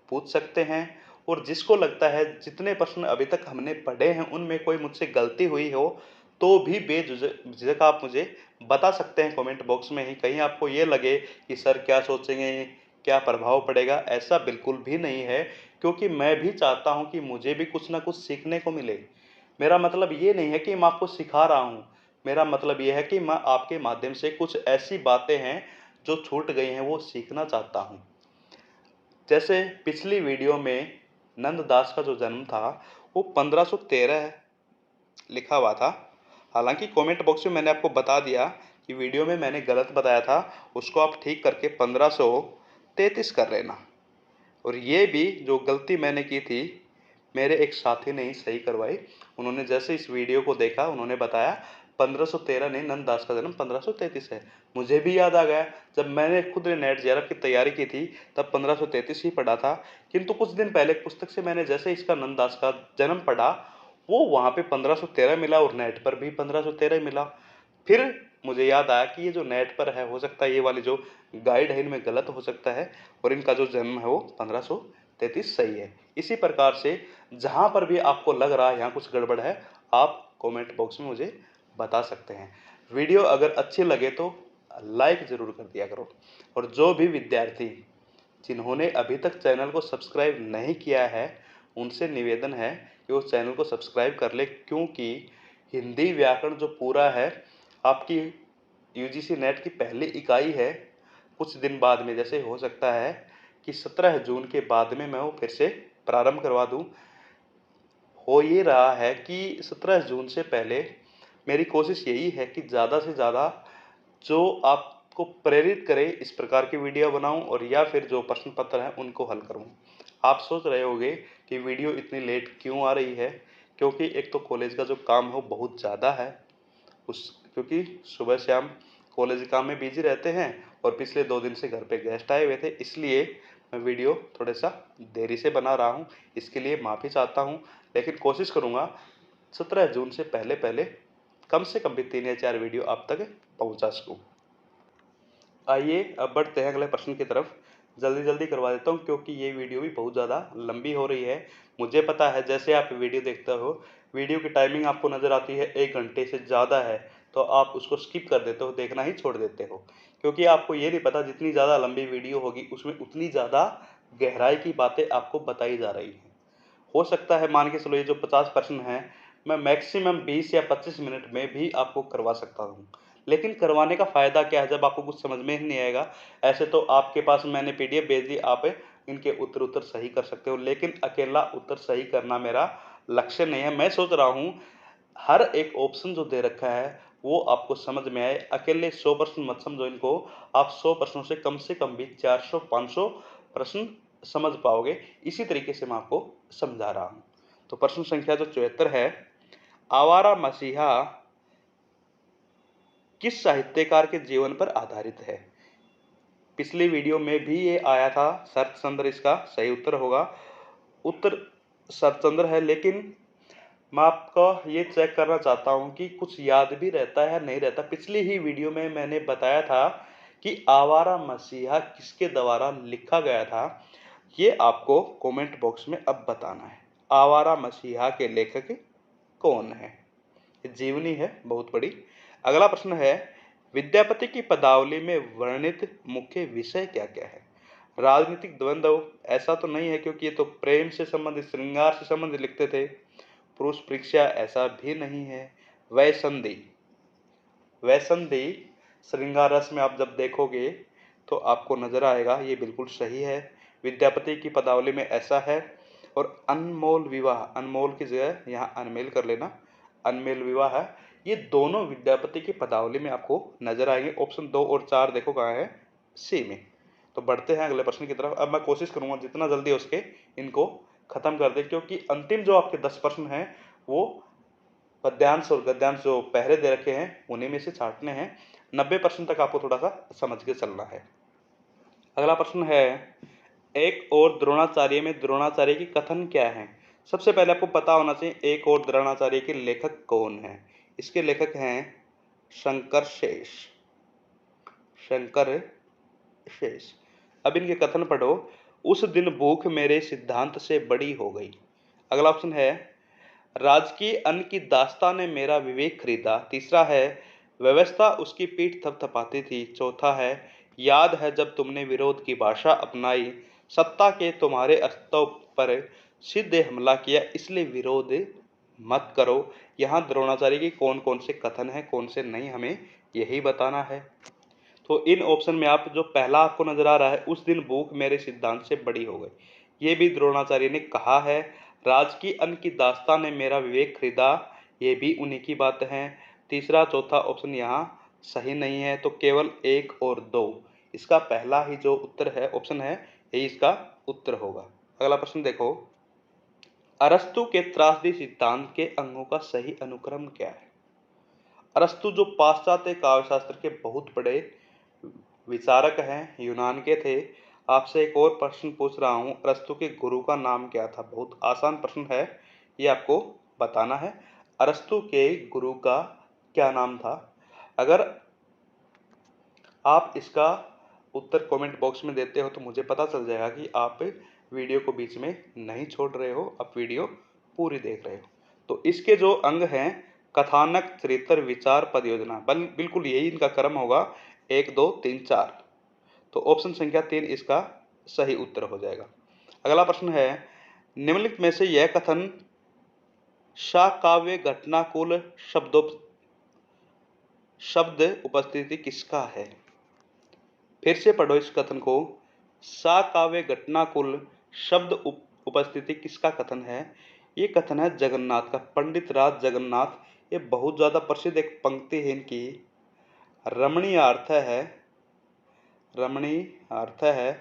पूछ सकते हैं, और जिसको लगता है जितने प्रश्न अभी तक हमने पढ़े हैं उनमें कोई मुझसे गलती हुई हो तो भी बेझिझक आप मुझे बता सकते हैं कमेंट बॉक्स में ही। कहीं आपको ये लगे कि सर क्या सोचेंगे, क्या प्रभाव पड़ेगा, ऐसा बिल्कुल भी नहीं है, क्योंकि मैं भी चाहता हूं कि मुझे भी कुछ ना कुछ सीखने को मिले। मेरा मतलब ये नहीं है कि मैं आपको सिखा रहा हूं, मेरा मतलब ये है कि मैं आपके माध्यम से कुछ ऐसी बातें हैं जो छूट गई हैं वो सीखना चाहता हूं। जैसे पिछली वीडियो में नंददास का जो जन्म था वो 1513 लिखा हुआ था। हालांकि कमेंट बॉक्स में मैंने आपको बता दिया कि वीडियो में मैंने गलत बताया था, उसको आप ठीक करके 1533 कर लेना। और ये भी जो गलती मैंने की थी मेरे एक साथी ने ही सही करवाई। उन्होंने जैसे इस वीडियो को देखा उन्होंने बताया 1513 नहीं, नंददास का जन्म 1533 है। मुझे भी याद आ गया, जब मैंने खुद ने नेट जेआरएफ की तैयारी की थी तब 1533 ही पढ़ा था, किंतु कुछ दिन पहले पुस्तक से मैंने जैसे इसका नंददास का जन्म पढ़ा वो वहाँ पे 1513 मिला और नेट पर भी 1513 मिला। फिर मुझे याद आया कि ये जो नेट पर है हो सकता है ये वाली जो गाइड है इनमें गलत हो सकता है और इनका जो जन्म है वो 1533 सही है। इसी प्रकार से जहाँ पर भी आपको लग रहा है यहाँ कुछ गड़बड़ है, आप कमेंट बॉक्स में मुझे बता सकते हैं। वीडियो अगर अच्छी लगे तो लाइक ज़रूर कर दिया करो, और जो भी विद्यार्थी जिन्होंने अभी तक चैनल को सब्सक्राइब नहीं किया है उनसे निवेदन है कि वो चैनल को सब्सक्राइब कर ले, क्योंकि हिंदी व्याकरण जो पूरा है आपकी यूजीसी नेट की पहली इकाई है। कुछ दिन बाद में जैसे हो सकता है कि 17 जून के बाद में मैं वो फिर से प्रारंभ करवा दूं। हो ये रहा है कि 17 जून से पहले मेरी कोशिश यही है कि ज़्यादा से ज़्यादा जो आपको प्रेरित करे इस प्रकार की वीडियो बनाऊं, और या फिर जो प्रश्न पत्र हैं उनको हल करूं। आप सोच रहे होंगे कि वीडियो इतनी लेट क्यों आ रही है, क्योंकि एक तो कॉलेज का जो काम है वो बहुत ज़्यादा है, क्योंकि सुबह शाम कॉलेज काम में बिजी रहते हैं और पिछले 2 दिन से घर पे गेस्ट आए हुए थे, इसलिए मैं वीडियो थोड़ा सा देरी से बना रहा हूँ। इसके लिए माफ़ी चाहता हूँ, लेकिन कोशिश करूँगा 17 जून से पहले पहले कम से कम भी 3 या 4 वीडियो आप तक पहुँचा सकूँ। आइए अब बढ़ते हैं अगले प्रश्न की तरफ। जल्दी जल्दी करवा देता हूँ क्योंकि ये वीडियो भी बहुत ज़्यादा लंबी हो रही है। मुझे पता है जैसे आप वीडियो देखते हो, वीडियो की टाइमिंग आपको नज़र आती है 1 घंटे से ज़्यादा है, तो आप उसको स्किप कर देते हो, देखना ही छोड़ देते हो, क्योंकि आपको ये नहीं पता जितनी ज़्यादा लंबी वीडियो होगी उसमें उतनी ज़्यादा गहराई की बातें आपको बताई जा रही हैं। हो सकता है मान के चलो ये जो 50 प्रश्न हैं मैं मैक्सिमम 20 या 25 मिनट में भी आपको करवा सकता हूँ, लेकिन करवाने का फ़ायदा क्या है जब आपको कुछ समझ में ही नहीं आएगा। ऐसे तो आपके पास मैंने पीडीएफ भेज दी, आप इनके उत्तर सही कर सकते हो, लेकिन अकेला उत्तर सही करना मेरा लक्ष्य नहीं है। मैं सोच रहा हूँ हर एक ऑप्शन जो दे रखा है वो आपको समझ में आए। अकेले 100 प्रश्न मत समझो इनको, आप 100 प्रश्नों से कम भी 400-500 प्रश्न समझ पाओगे। इसी तरीके से मैं आपको समझा रहा हूँ। तो प्रश्न संख्या जो 74 है, आवारा मसीहा किस साहित्यकार के जीवन पर आधारित है? पिछली वीडियो में भी ये आया था, शरतचंद्र इसका सही उत्तर होगा। उत्तर शरतचंद्र है, लेकिन मैं आपको ये चेक करना चाहता हूँ कि कुछ याद भी रहता है या नहीं रहता। पिछली ही वीडियो में मैंने बताया था कि आवारा मसीहा किसके द्वारा लिखा गया था, ये आपको कमेंट बॉक्स में अब बताना है। आवारा मसीहा के लेखक कौन है? जीवनी है बहुत बड़ी। अगला प्रश्न है, विद्यापति की पदावली में वर्णित मुख्य विषय क्या क्या है? राजनीतिक द्वंद्व ऐसा तो नहीं है, क्योंकि ये तो प्रेम से संबंधित, श्रृंगार से संबंधित लिखते थे। पुरुष परीक्षा ऐसा भी नहीं है। वैसंधि। वैसंधि श्रृंगार रस में आप जब देखोगे तो आपको नजर आएगा, ये बिल्कुल सही है। विद्यापति की पदावली में ऐसा है। और अनमोल विवाह, अनमोल की जगह यहाँ अनमेल कर लेना, अनमेल विवाह है। ये दोनों विद्यापति की पदावली में आपको नजर आएंगे। ऑप्शन 2 और 4 देखो कहाँ है, सी में। तो बढ़ते हैं अगले प्रश्न की तरफ। अब मैं कोशिश करूंगा जितना जल्दी हो सके इनको खत्म कर दे, क्योंकि अंतिम जो आपके 10 प्रश्न हैं वो पद्यांश और गद्यांश जो पहले दे रखे हैं उन्हीं में से छांटने हैं। 90% तक आपको थोड़ा सा समझ के चलना है। अगला प्रश्न है, एक और द्रोणाचार्य में द्रोणाचार्य की कथन क्या है। सबसे पहले आपको पता होना चाहिए एक और द्रोणाचार्य के लेखक कौन है। इसके लेखक हैं शंकर शेष, शंकर शेष। अब इनके कथन पढ़ो। उस दिन भूख मेरे सिद्धांत से बड़ी हो गई। अगला ऑप्शन है, राजकीय अन्न की दास्ता ने मेरा विवेक खरीदा। तीसरा है, व्यवस्था उसकी पीठ थपथपाती थी। चौथा है, याद है जब तुमने विरोध की भाषा अपनाई। सत्ता के तुम्हारे अस्तित्व पर सीधे हमला किया, इसलिए विरोध मत करो। यहाँ द्रोणाचार्य की कौन कौन से कथन है, कौन से नहीं, हमें यही बताना है। तो इन ऑप्शन में आप जो पहला आपको नजर आ रहा है, उस दिन भूख मेरे सिद्धांत से बड़ी हो गई, ये भी द्रोणाचार्य ने कहा है। राजकीय अन्न की दास्तां ने मेरा विवेक खरीदा, ये भी उन्हीं की बात है। तीसरा चौथा ऑप्शन यहाँ सही नहीं है, तो केवल 1 और 2, इसका पहला ही जो उत्तर है ऑप्शन है यही इसका उत्तर होगा। अगला प्रश्न देखो, अरस्तु के त्रासदी सिद्धांत के अंगों का सही अनुक्रम क्या है। अरस्तु जो पाश्चात्य काव्यशास्त्र के बहुत बड़े विचारक हैं, यूनान के थे। आपसे एक और प्रश्न पूछ रहा हूं, अरस्तु के गुरु का नाम क्या था। बहुत आसान प्रश्न है, ये आपको बताना है। अरस्तु के गुरु का क्या नाम था। अगर आप इसका उत्तर कमेंट बॉक्स में देते हो तो मुझे पता चल जाएगा कि आप वीडियो को बीच में नहीं छोड़ रहे हो, आप वीडियो पूरी देख रहे हो। तो इसके जो अंग हैं, कथानक, चरित्र, विचार, पद योजना, बिल्कुल यही इनका क्रम होगा, 1 2 3 4। तो ऑप्शन संख्या 3 इसका सही उत्तर हो जाएगा। अगला प्रश्न है, निम्नलिखित में से यह कथन साकाव्य घटनाकुल शब्द उपस्थिति किसका है। फिर से पढ़ो इस कथन को। साकाव्य घटनाकुल शब्द उपस्थिति किसका कथन है। ये कथन है जगन्नाथ का, पंडित राज जगन्नाथ। ये बहुत ज्यादा प्रसिद्ध एक पंक्ति है इनकी। रमणीय अर्थ है, रमणीय अर्थ है,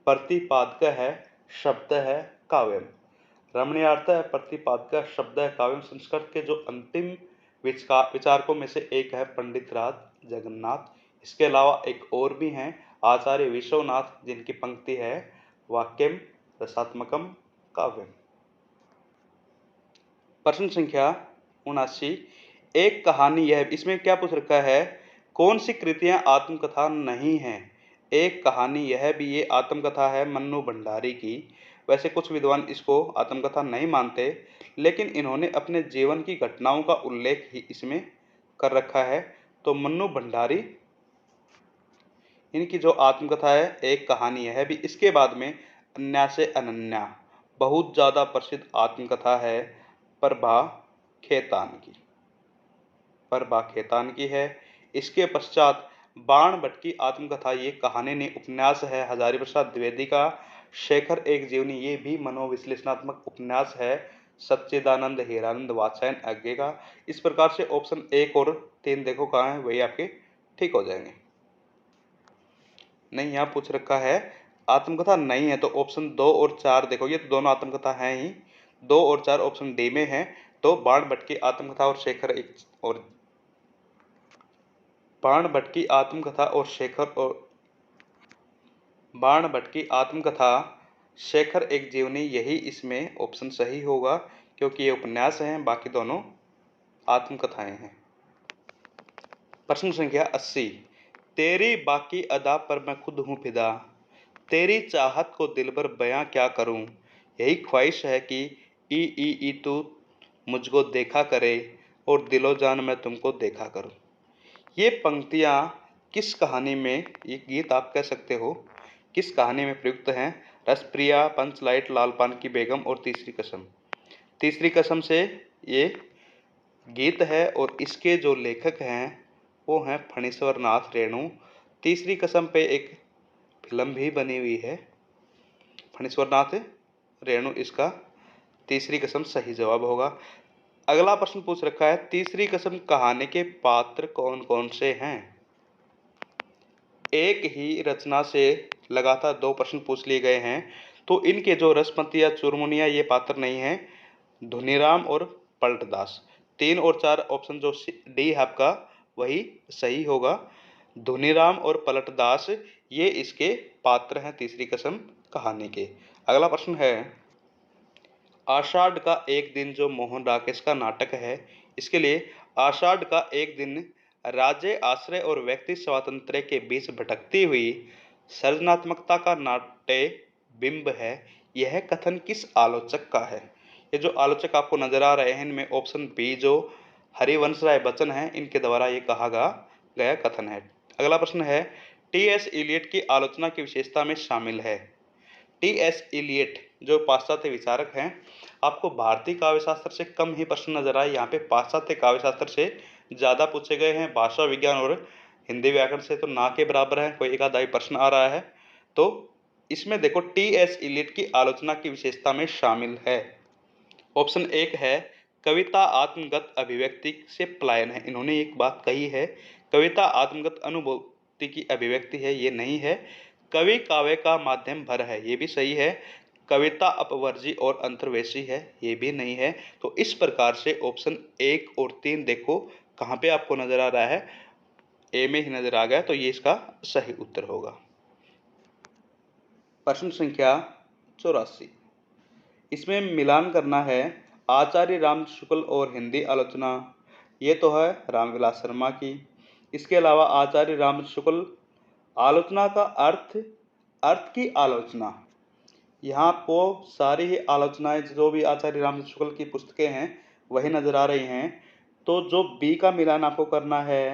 प्रतिपादक है, शब्द है काव्यम। रमणीय अर्थ है, प्रतिपादक, शब्द है काव्यम। संस्कृत के जो अंतिम विचारकों में से एक है पंडित राज जगन्नाथ। इसके अलावा एक और भी हैं, आचार्य विश्वनाथ, जिनकी पंक्ति है वाक्यम रसात्मकम काव्यम। प्रश्न संख्या 79, एक कहानी यह, इसमें क्या पूछ रखा है, कौन सी कृतियां आत्मकथा नहीं है। एक कहानी यह भी, ये आत्मकथा है मन्नू भंडारी की। वैसे कुछ विद्वान इसको आत्मकथा नहीं मानते, लेकिन इन्होंने अपने जीवन की घटनाओं का उल्लेख ही इसमें कर रखा है। तो मन्नू भंडारी, इनकी जो आत्मकथा है एक कहानी यह भी। इसके बाद में अन्या से अनन्या, बहुत ज़्यादा प्रसिद्ध आत्मकथा है प्रभा खेतान की, प्रभा खेतान की है। इसके पश्चात बाण भट्ट की आत्मकथा, ये कहानी नहीं उपन्यास है, हजारी प्रसाद द्विवेदी का शेखर एक जीवनी, ये भी मनोविश्लेषणात्मक उपन्यास है, सच्चिदानंद हीरानंद वात्स्यायन आज्ञे का। इस प्रकार से ऑप्शन 1 और 3 देखो कहाँ है, वही आपके ठीक हो जाएंगे। नहीं, यहाँ पूछ रखा है आत्मकथा नहीं है, तो ऑप्शन 2 और 4 देखो, ये तो दोनों आत्मकथा हैं ही। 2 और 4 ऑप्शन डी में है। तो बाण भट्ट की आत्मकथा और शेखर एक, और बाण भट्ट की आत्मकथा और शेखर, और बाण भट्ट की आत्मकथा शेखर एक जीवनी, यही इसमें ऑप्शन सही होगा, क्योंकि ये उपन्यास हैं, बाकी दोनों आत्मकथाएं हैं। प्रश्न संख्या 80, तेरी बाकी अदा पर मैं खुद हूँ फिदा, तेरी चाहत को दिल भर बयां क्या करूं, यही ख्वाहिश है कि ई तू मुझको देखा करे, और दिलो जान मैं तुमको देखा करूं। ये पंक्तियां किस कहानी में, ये गीत आप कह सकते हो, किस कहानी में प्रयुक्त हैं। रसप्रिया, पंचलाइट, लालपान की बेगम और तीसरी कसम। तीसरी कसम से ये गीत है और इसके जो लेखक हैं वो हैं फणीश्वर नाथ रेणु। तीसरी कसम पे एक फिल्म भी बनी हुई है। फणीश्वर नाथ रेणु इसका तीसरी कसम सही जवाब होगा। अगला प्रश्न पूछ रखा है, तीसरी कसम कहानी के पात्र कौन कौन से हैं? एक ही रचना से लगातार 2 प्रश्न पूछ लिए गए हैं, तो इनके जो रसमतिया चुरमुनिया ये पात्र नहीं है, धुनीराम और पलटदास। 3 और 4 ऑप्शन जो डी है आपका वही सही होगा। धुनीराम और पलटदास ये इसके पात्र हैं तीसरी कसम कहानी के। अगला प्रश्न है, आषाढ़ का एक दिन जो मोहन राकेश का नाटक है, इसके लिए आषाढ़ का एक दिन राज्य आश्रय और व्यक्ति स्वातंत्र्य के बीच भटकती हुई सृजनात्मकता का नाट्य बिंब है। यह कथन किस आलोचक का है? ये जो आलोचक आपको नजर आ रहे हैं इनमें ऑप्शन बी जो हरिवंश राय बच्चन है, इनके द्वारा ये कहा गया कथन है। अगला प्रश्न है, टी एस इलियट की आलोचना की विशेषता में शामिल है। टी एस इलियट जो पाश्चात्य विचारक हैं, आपको भारतीय काव्यशास्त्र से कम ही प्रश्न नजर आए, यहाँ पे पाश्चात्य काव्यशास्त्र से ज़्यादा पूछे गए हैं। भाषा विज्ञान और हिंदी व्याकरण से तो ना के बराबर है, कोई एक आधा ही प्रश्न आ रहा है। तो इसमें देखो टी एस इलियट की आलोचना की विशेषता में शामिल है। ऑप्शन एक है, कविता आत्मगत अभिव्यक्ति से पलायन है। इन्होंने एक बात कही है, कविता आत्मगत अनुभूति की अभिव्यक्ति है, ये नहीं है। कवि काव्य का माध्यम भर है, ये भी सही है। कविता अपवर्जी और अंतर्वेशी है, ये भी नहीं है। तो इस प्रकार से ऑप्शन 1 और 3 देखो कहाँ पे आपको नजर आ रहा है, ए में ही नजर आ गया, तो ये इसका सही उत्तर होगा। प्रश्न संख्या 84, इसमें मिलान करना है आचार्य राम शुक्ल और हिंदी आलोचना, ये तो है रामविलास शर्मा की। इसके अलावा आचार्य राम शुक्ल आलोचना का अर्थ की आलोचना, यहाँ आपको सारी ही आलोचनाएं जो भी आचार्य राम शुक्ल की पुस्तकें हैं वही नजर आ रही हैं। तो जो बी का मिलान आपको करना है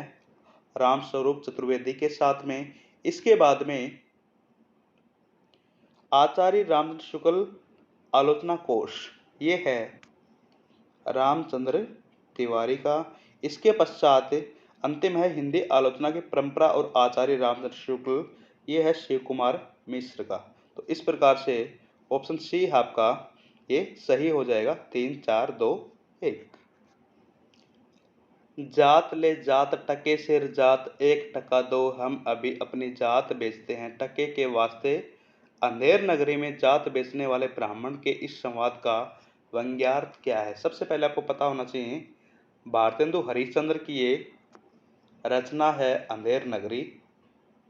राम स्वरूप चतुर्वेदी के साथ में। इसके बाद में आचार्य राम शुक्ल आलोचना कोश, ये है रामचंद्र तिवारी का। इसके पश्चात अंतिम है हिंदी आलोचना की परंपरा और आचार्य रामचंद्र शुक्ल, ये है शिव कुमार मिश्र का। तो इस प्रकार से ऑप्शन सी है आपका ये सही हो जाएगा। 3 4 2 1। जात ले जात टके सिर जात, 1 टका दो हम अभी अपनी जात बेचते हैं। टके के वास्ते अंधेर नगरी में जात बेचने वाले ब्राह्मण के इस संवाद का व्यंग्यार्थ क्या है? सबसे पहले आपको पता होना चाहिए भारतेंदु हरिश्चंद्र की ये रचना है अंधेर नगरी,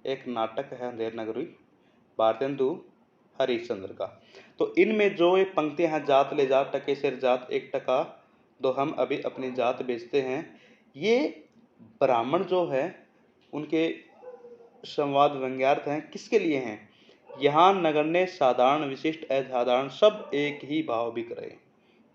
एक नाटक है अंधेर नगरी भारतेंदु हरिश्चंद्र का। तो इनमें जो ये पंक्तियां हैं, जात ले जात टके सिर जात, 1 टका दो हम अभी अपनी जात बेचते हैं, ये ब्राह्मण जो है उनके संवाद व्यंग्यार्थ हैं। किसके लिए हैं? यहाँ नगण्य साधारण विशिष्ट असाधारण सब एक ही भाव बिक रहे,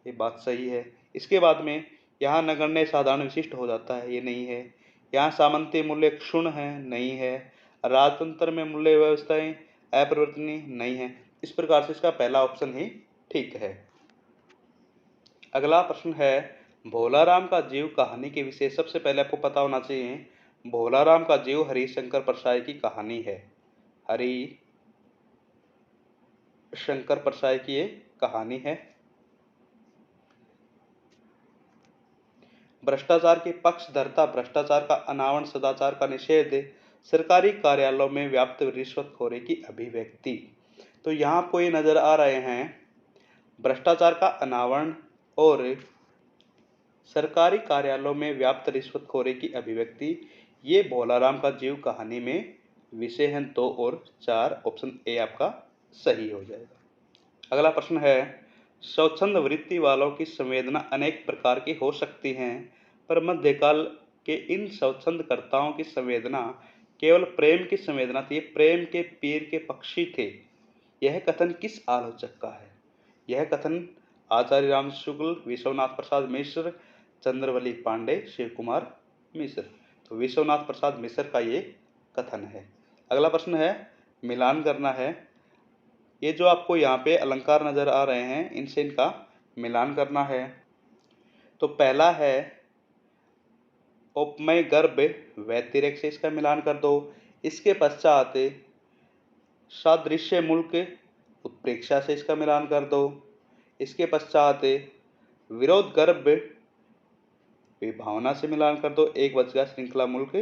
ये बात सही है। इसके बाद में यहाँ नगण्य साधारण विशिष्ट हो जाता है, ये नहीं है। यहाँ सामंती मूल्य क्षुण है, नहीं है। राजतंत्र में मूल्य व्यवस्थाएं अपरिवर्तनीय, नहीं है। इस प्रकार से इसका पहला ऑप्शन ही ठीक है। अगला प्रश्न है, भोलाराम का जीव कहानी के विषय सबसे पहले आपको पता होना चाहिए। भोलाराम का जीव हरिशंकर परसाई की कहानी है। हरि शंकर परसाई की ये कहानी है। भ्रष्टाचार की पक्षधरता, भ्रष्टाचार का अनावरण, सदाचार का निषेध, सरकारी कार्यालयों में व्याप्त रिश्वतखोरी की अभिव्यक्ति। तो यहाँ आपको ये नजर आ रहे हैं भ्रष्टाचार का अनावरण और सरकारी कार्यालयों में व्याप्त रिश्वतखोरी की अभिव्यक्ति, ये भोलाराम का जीव कहानी में विषय हैं 2 और 4। ऑप्शन ए आपका सही हो जाएगा। अगला प्रश्न है, स्वच्छंद वृत्ति वालों की संवेदना अनेक प्रकार की हो सकती हैं, पर मध्यकाल के इन स्वच्छंदकर्ताओं की संवेदना केवल प्रेम की संवेदना थी, प्रेम के पीर के पक्षी थे। यह कथन किस आलोचक का है? यह कथन आचार्य राम शुक्ल, विश्वनाथ प्रसाद मिश्र, चंद्रवली पांडे, शिव कुमार मिश्र। तो विश्वनाथ प्रसाद मिश्र का ये कथन है। अगला प्रश्न है, मिलान करना है। ये जो आपको यहाँ पे अलंकार नजर आ रहे हैं इनसे इनका मिलान करना है। तो पहला है उपमेय गर्भ व्यतिरेक से इसका मिलान कर दो। इसके पश्चात सादृश्य मूलक उत्प्रेक्षा से इसका मिलान कर दो। इसके पश्चात विरोध गर्भ विभावना से मिलान कर दो। एक बच गया श्रृंखला मूलक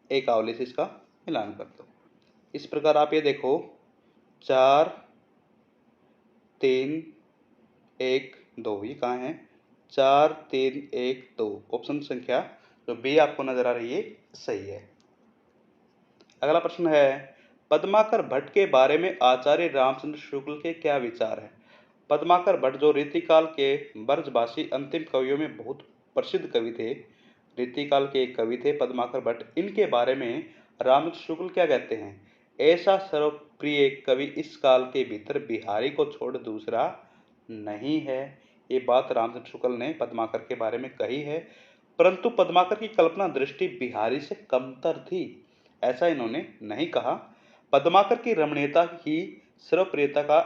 एक आवली से इसका मिलान कर दो। इस प्रकार आप ये देखो 4 3 1 2 ये कहाँ है 4 3 1 2 ऑप्शन संख्या जो बी आपको नजर आ रही है सही है। अगला प्रश्न है पद्माकर भट्ट के बारे में आचार्य रामचंद्र शुक्ल के क्या विचार है। पद्माकर भट्ट जो रीतिकाल के ब्रजभाषी अंतिम कवियों में बहुत प्रसिद्ध कवि थे, रीतिकाल के एक कवि थे पद्माकर भट्ट। इनके बारे में रामचंद्र शुक्ल क्या कहते हैं। ऐसा सर्वप्रिय कवि इस काल के भीतर बिहारी को छोड़ दूसरा नहीं है। ये बात रामचंद्र शुक्ल ने पद्माकर के बारे में कही है, परंतु पद्माकर की कल्पना दृष्टि बिहारी से कमतर थी, ऐसा इन्होंने नहीं कहा। पद्माकर की रमणीयता ही सर्वप्रियता का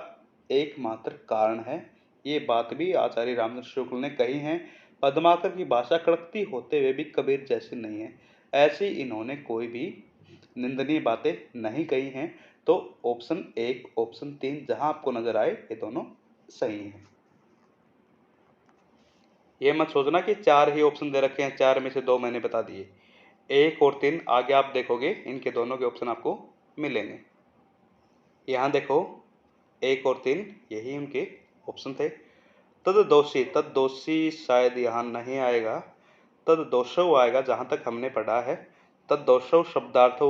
एकमात्र कारण है, ये बात भी आचार्य रामचंद्र शुक्ल ने कही है। पद्माकर की भाषा कड़कती होते हुए भी कबीर जैसी नहीं है, ऐसी इन्होंने कोई भी निंदनीय बातें नहीं कही हैं। तो ऑप्शन 1 ऑप्शन 3 जहां आपको नजर आए ये दोनों सही हैं। ये मत सोचना कि 4 ही ऑप्शन दे रखे हैं, 4 में से 2 मैंने बता दिए। 1 और 3 आगे आप देखोगे इनके दोनों के ऑप्शन आपको मिलेंगे। यहाँ देखो 1 और 3 यही उनके ऑप्शन थे। तद्दोषी शायद यहाँ नहीं आएगा, तद्दोषौ आएगा जहाँ तक हमने पढ़ा है। तद्दोषौ शब्दार्थो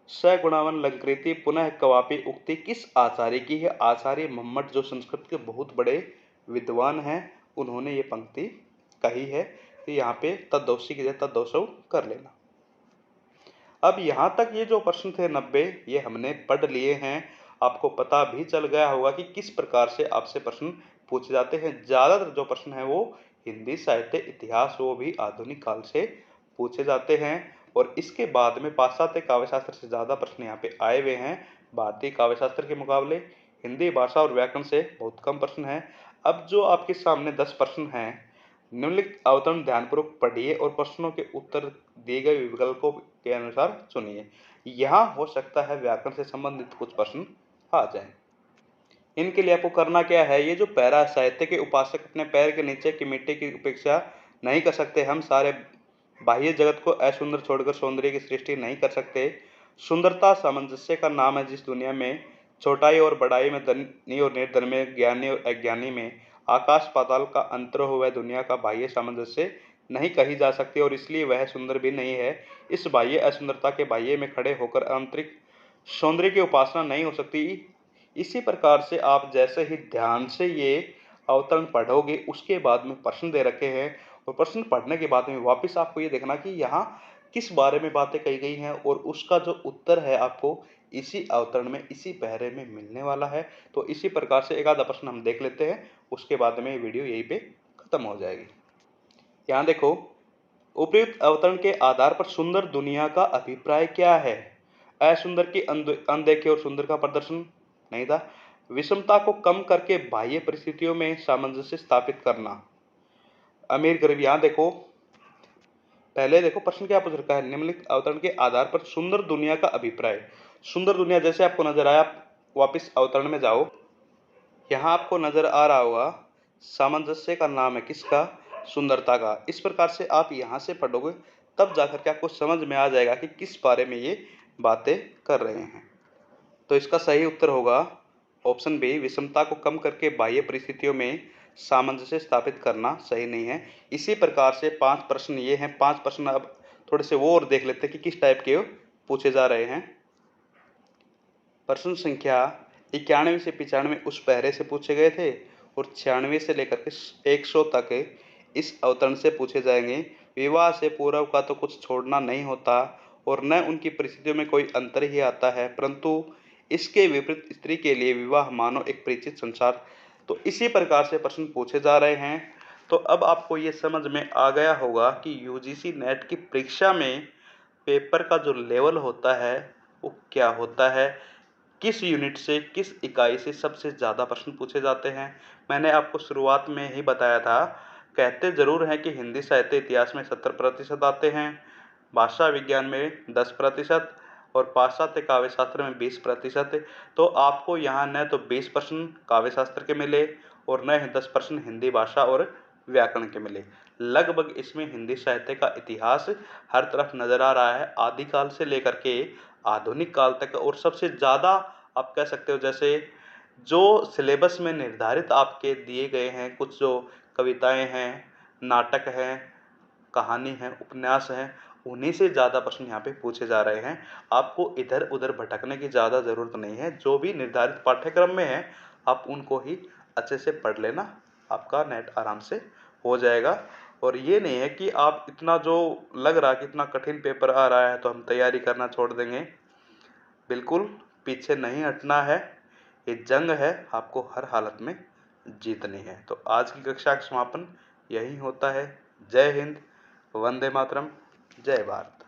सगुणावन लंकृति पुनः कवापी उक्ति किस आचार्य की है। आचार्य मम्मट जो संस्कृत के बहुत बड़े विद्वान हैं, उन्होंने ये पंक्ति कही है। तो यहाँ पे तद्दोषी की जगह तद्दोषौ कर लेना। अब यहाँ तक ये जो प्रश्न थे 90 ये हमने पढ़ लिए हैं। आपको पता भी चल गया होगा कि किस प्रकार से आपसे प्रश्न पूछे जाते हैं। ज़्यादातर जो प्रश्न है वो हिंदी साहित्य इतिहास वो भी आधुनिक काल से पूछे जाते हैं, और इसके बाद में पाश्चात्य काव्यशास्त्र से ज़्यादा प्रश्न यहाँ पे आए हुए हैं। भारतीय काव्यशास्त्र के मुकाबले हिंदी भाषा और व्याकरण से बहुत कम प्रश्न हैं। अब जो आपके सामने 10 प्रश्न हैं, निम्नलिखित अवतरण ध्यानपूर्वक पढ़िए और प्रश्नों के उत्तर दिए गए विकल्पों के अनुसार चुनिए। यहाँ हो सकता है व्याकरण से संबंधित कुछ प्रश्न आ जाएं। इनके लिए आपको करना क्या है, ये जो पैरा साहित्य के उपासक अपने पैर के नीचे की मिट्टी की उपेक्षा नहीं कर सकते। हम सारे बाह्य जगत को असुंदर छोड़कर सौंदर्य की सृष्टि नहीं कर सकते। सुंदरता सामंजस्य का नाम है जिस दुनिया में छोटाई और बड़ाई में, धनी और निर्धन में, ज्ञानी और अज्ञानी में आकाश पाताल का अंतर हो, वह दुनिया का बाह्य सामंजस्य नहीं कही जा सकती और इसलिए वह सुंदर भी नहीं है। इस बाह्य असुंदरता के बाह्य में खड़े होकर आंतरिक सौंदर्य की उपासना नहीं हो सकती। इसी प्रकार से आप जैसे ही ध्यान से ये अवतरण पढ़ोगे उसके बाद में प्रश्न दे रखे हैं, और प्रश्न पढ़ने के बाद में वापस आपको ये देखना कि यहाँ किस बारे में बातें कही गई हैं, और उसका जो उत्तर है आपको इसी अवतरण में इसी पहरे में मिलने वाला है। तो इसी प्रकार से एक आधा प्रश्न हम देख लेते हैं, उसके बाद में ये वीडियो यहीं पे खत्म हो जाएगी। यहाँ देखो, उपयुक्त अवतरण के आधार पर सुंदर दुनिया का अभिप्राय क्या है। असुंदर की अनदेखे और सुंदर का प्रदर्शन नहीं था। विषमता को कम करके बाह्य परिस्थितियों में सामंजस्य स्थापित करना। अमीर गरीब, यहाँ देखो पहले देखो प्रश्न क्या पूछ रखा है, निम्नलिखित अवतरण के आधार पर सुंदर दुनिया का अभिप्राय। सुंदर दुनिया जैसे आपको नजर आया, आप वापिस अवतरण में जाओ, यहाँ आपको नजर आ रहा होगा सामंजस्य का नाम है किसका, सुंदरता का। इस प्रकार से आप यहाँ से पढ़ोगे तब जाकर के आपको समझ में आ जाएगा कि किस बारे में ये बातें कर रहे हैं। तो इसका सही उत्तर होगा ऑप्शन बी, विषमता को कम करके बाह्य परिस्थितियों में सामंजस्य स्थापित करना सही नहीं है। इसी प्रकार से 5 प्रश्न ये हैं। 5 प्रश्न अब थोड़े से वो और देख लेते हैं कि किस टाइप के पूछे जा रहे हैं। प्रश्न संख्या 91 से 95 उस पहरे से पूछे गए थे, और 96 से लेकर के 100 तक इस अवतरण से पूछे जाएंगे। विवाह से पूर्व का तो कुछ छोड़ना नहीं होता और न उनकी परिस्थितियों में कोई अंतर ही आता है, परंतु इसके विपरीत स्त्री के लिए विवाह मानो एक परिचित संसार। तो इसी प्रकार से प्रश्न पूछे जा रहे हैं। तो अब आपको ये समझ में आ गया होगा कि यूजीसी नेट की परीक्षा में पेपर का जो लेवल होता है वो क्या होता है, किस यूनिट से किस इकाई से सबसे ज़्यादा प्रश्न पूछे जाते हैं। मैंने आपको शुरुआत में ही बताया था कहते ज़रूर हैं कि हिंदी साहित्य इतिहास में 70% आते हैं, भाषा विज्ञान में 10% और पाश्चात्य काव्य शास्त्र में 20%। तो आपको यहाँ न तो 20% काव्य शास्त्र के मिले और न ही 10% हिंदी भाषा और व्याकरण के मिले। लगभग इसमें हिंदी साहित्य का इतिहास हर तरफ नजर आ रहा है, आदिकाल से लेकर के आधुनिक काल तक। और सबसे ज़्यादा आप कह सकते हो, जैसे जो सिलेबस में निर्धारित आपके दिए गए हैं, कुछ जो कविताएं हैं, नाटक हैं, कहानी है, उपन्यास हैं, उन्हीं से ज़्यादा प्रश्न यहाँ पे पूछे जा रहे हैं। आपको इधर उधर भटकने की ज़्यादा ज़रूरत नहीं है। जो भी निर्धारित पाठ्यक्रम में है आप उनको ही अच्छे से पढ़ लेना, आपका नेट आराम से हो जाएगा। और ये नहीं है कि आप इतना जो लग रहा है कि इतना कठिन पेपर आ रहा है तो हम तैयारी करना छोड़ देंगे। बिल्कुल पीछे नहीं हटना है, ये जंग है, आपको हर हालत में जीतनी है। तो आज की कक्षा का समापन यही होता है। जय हिंद, वंदे मातरम, जय भारत।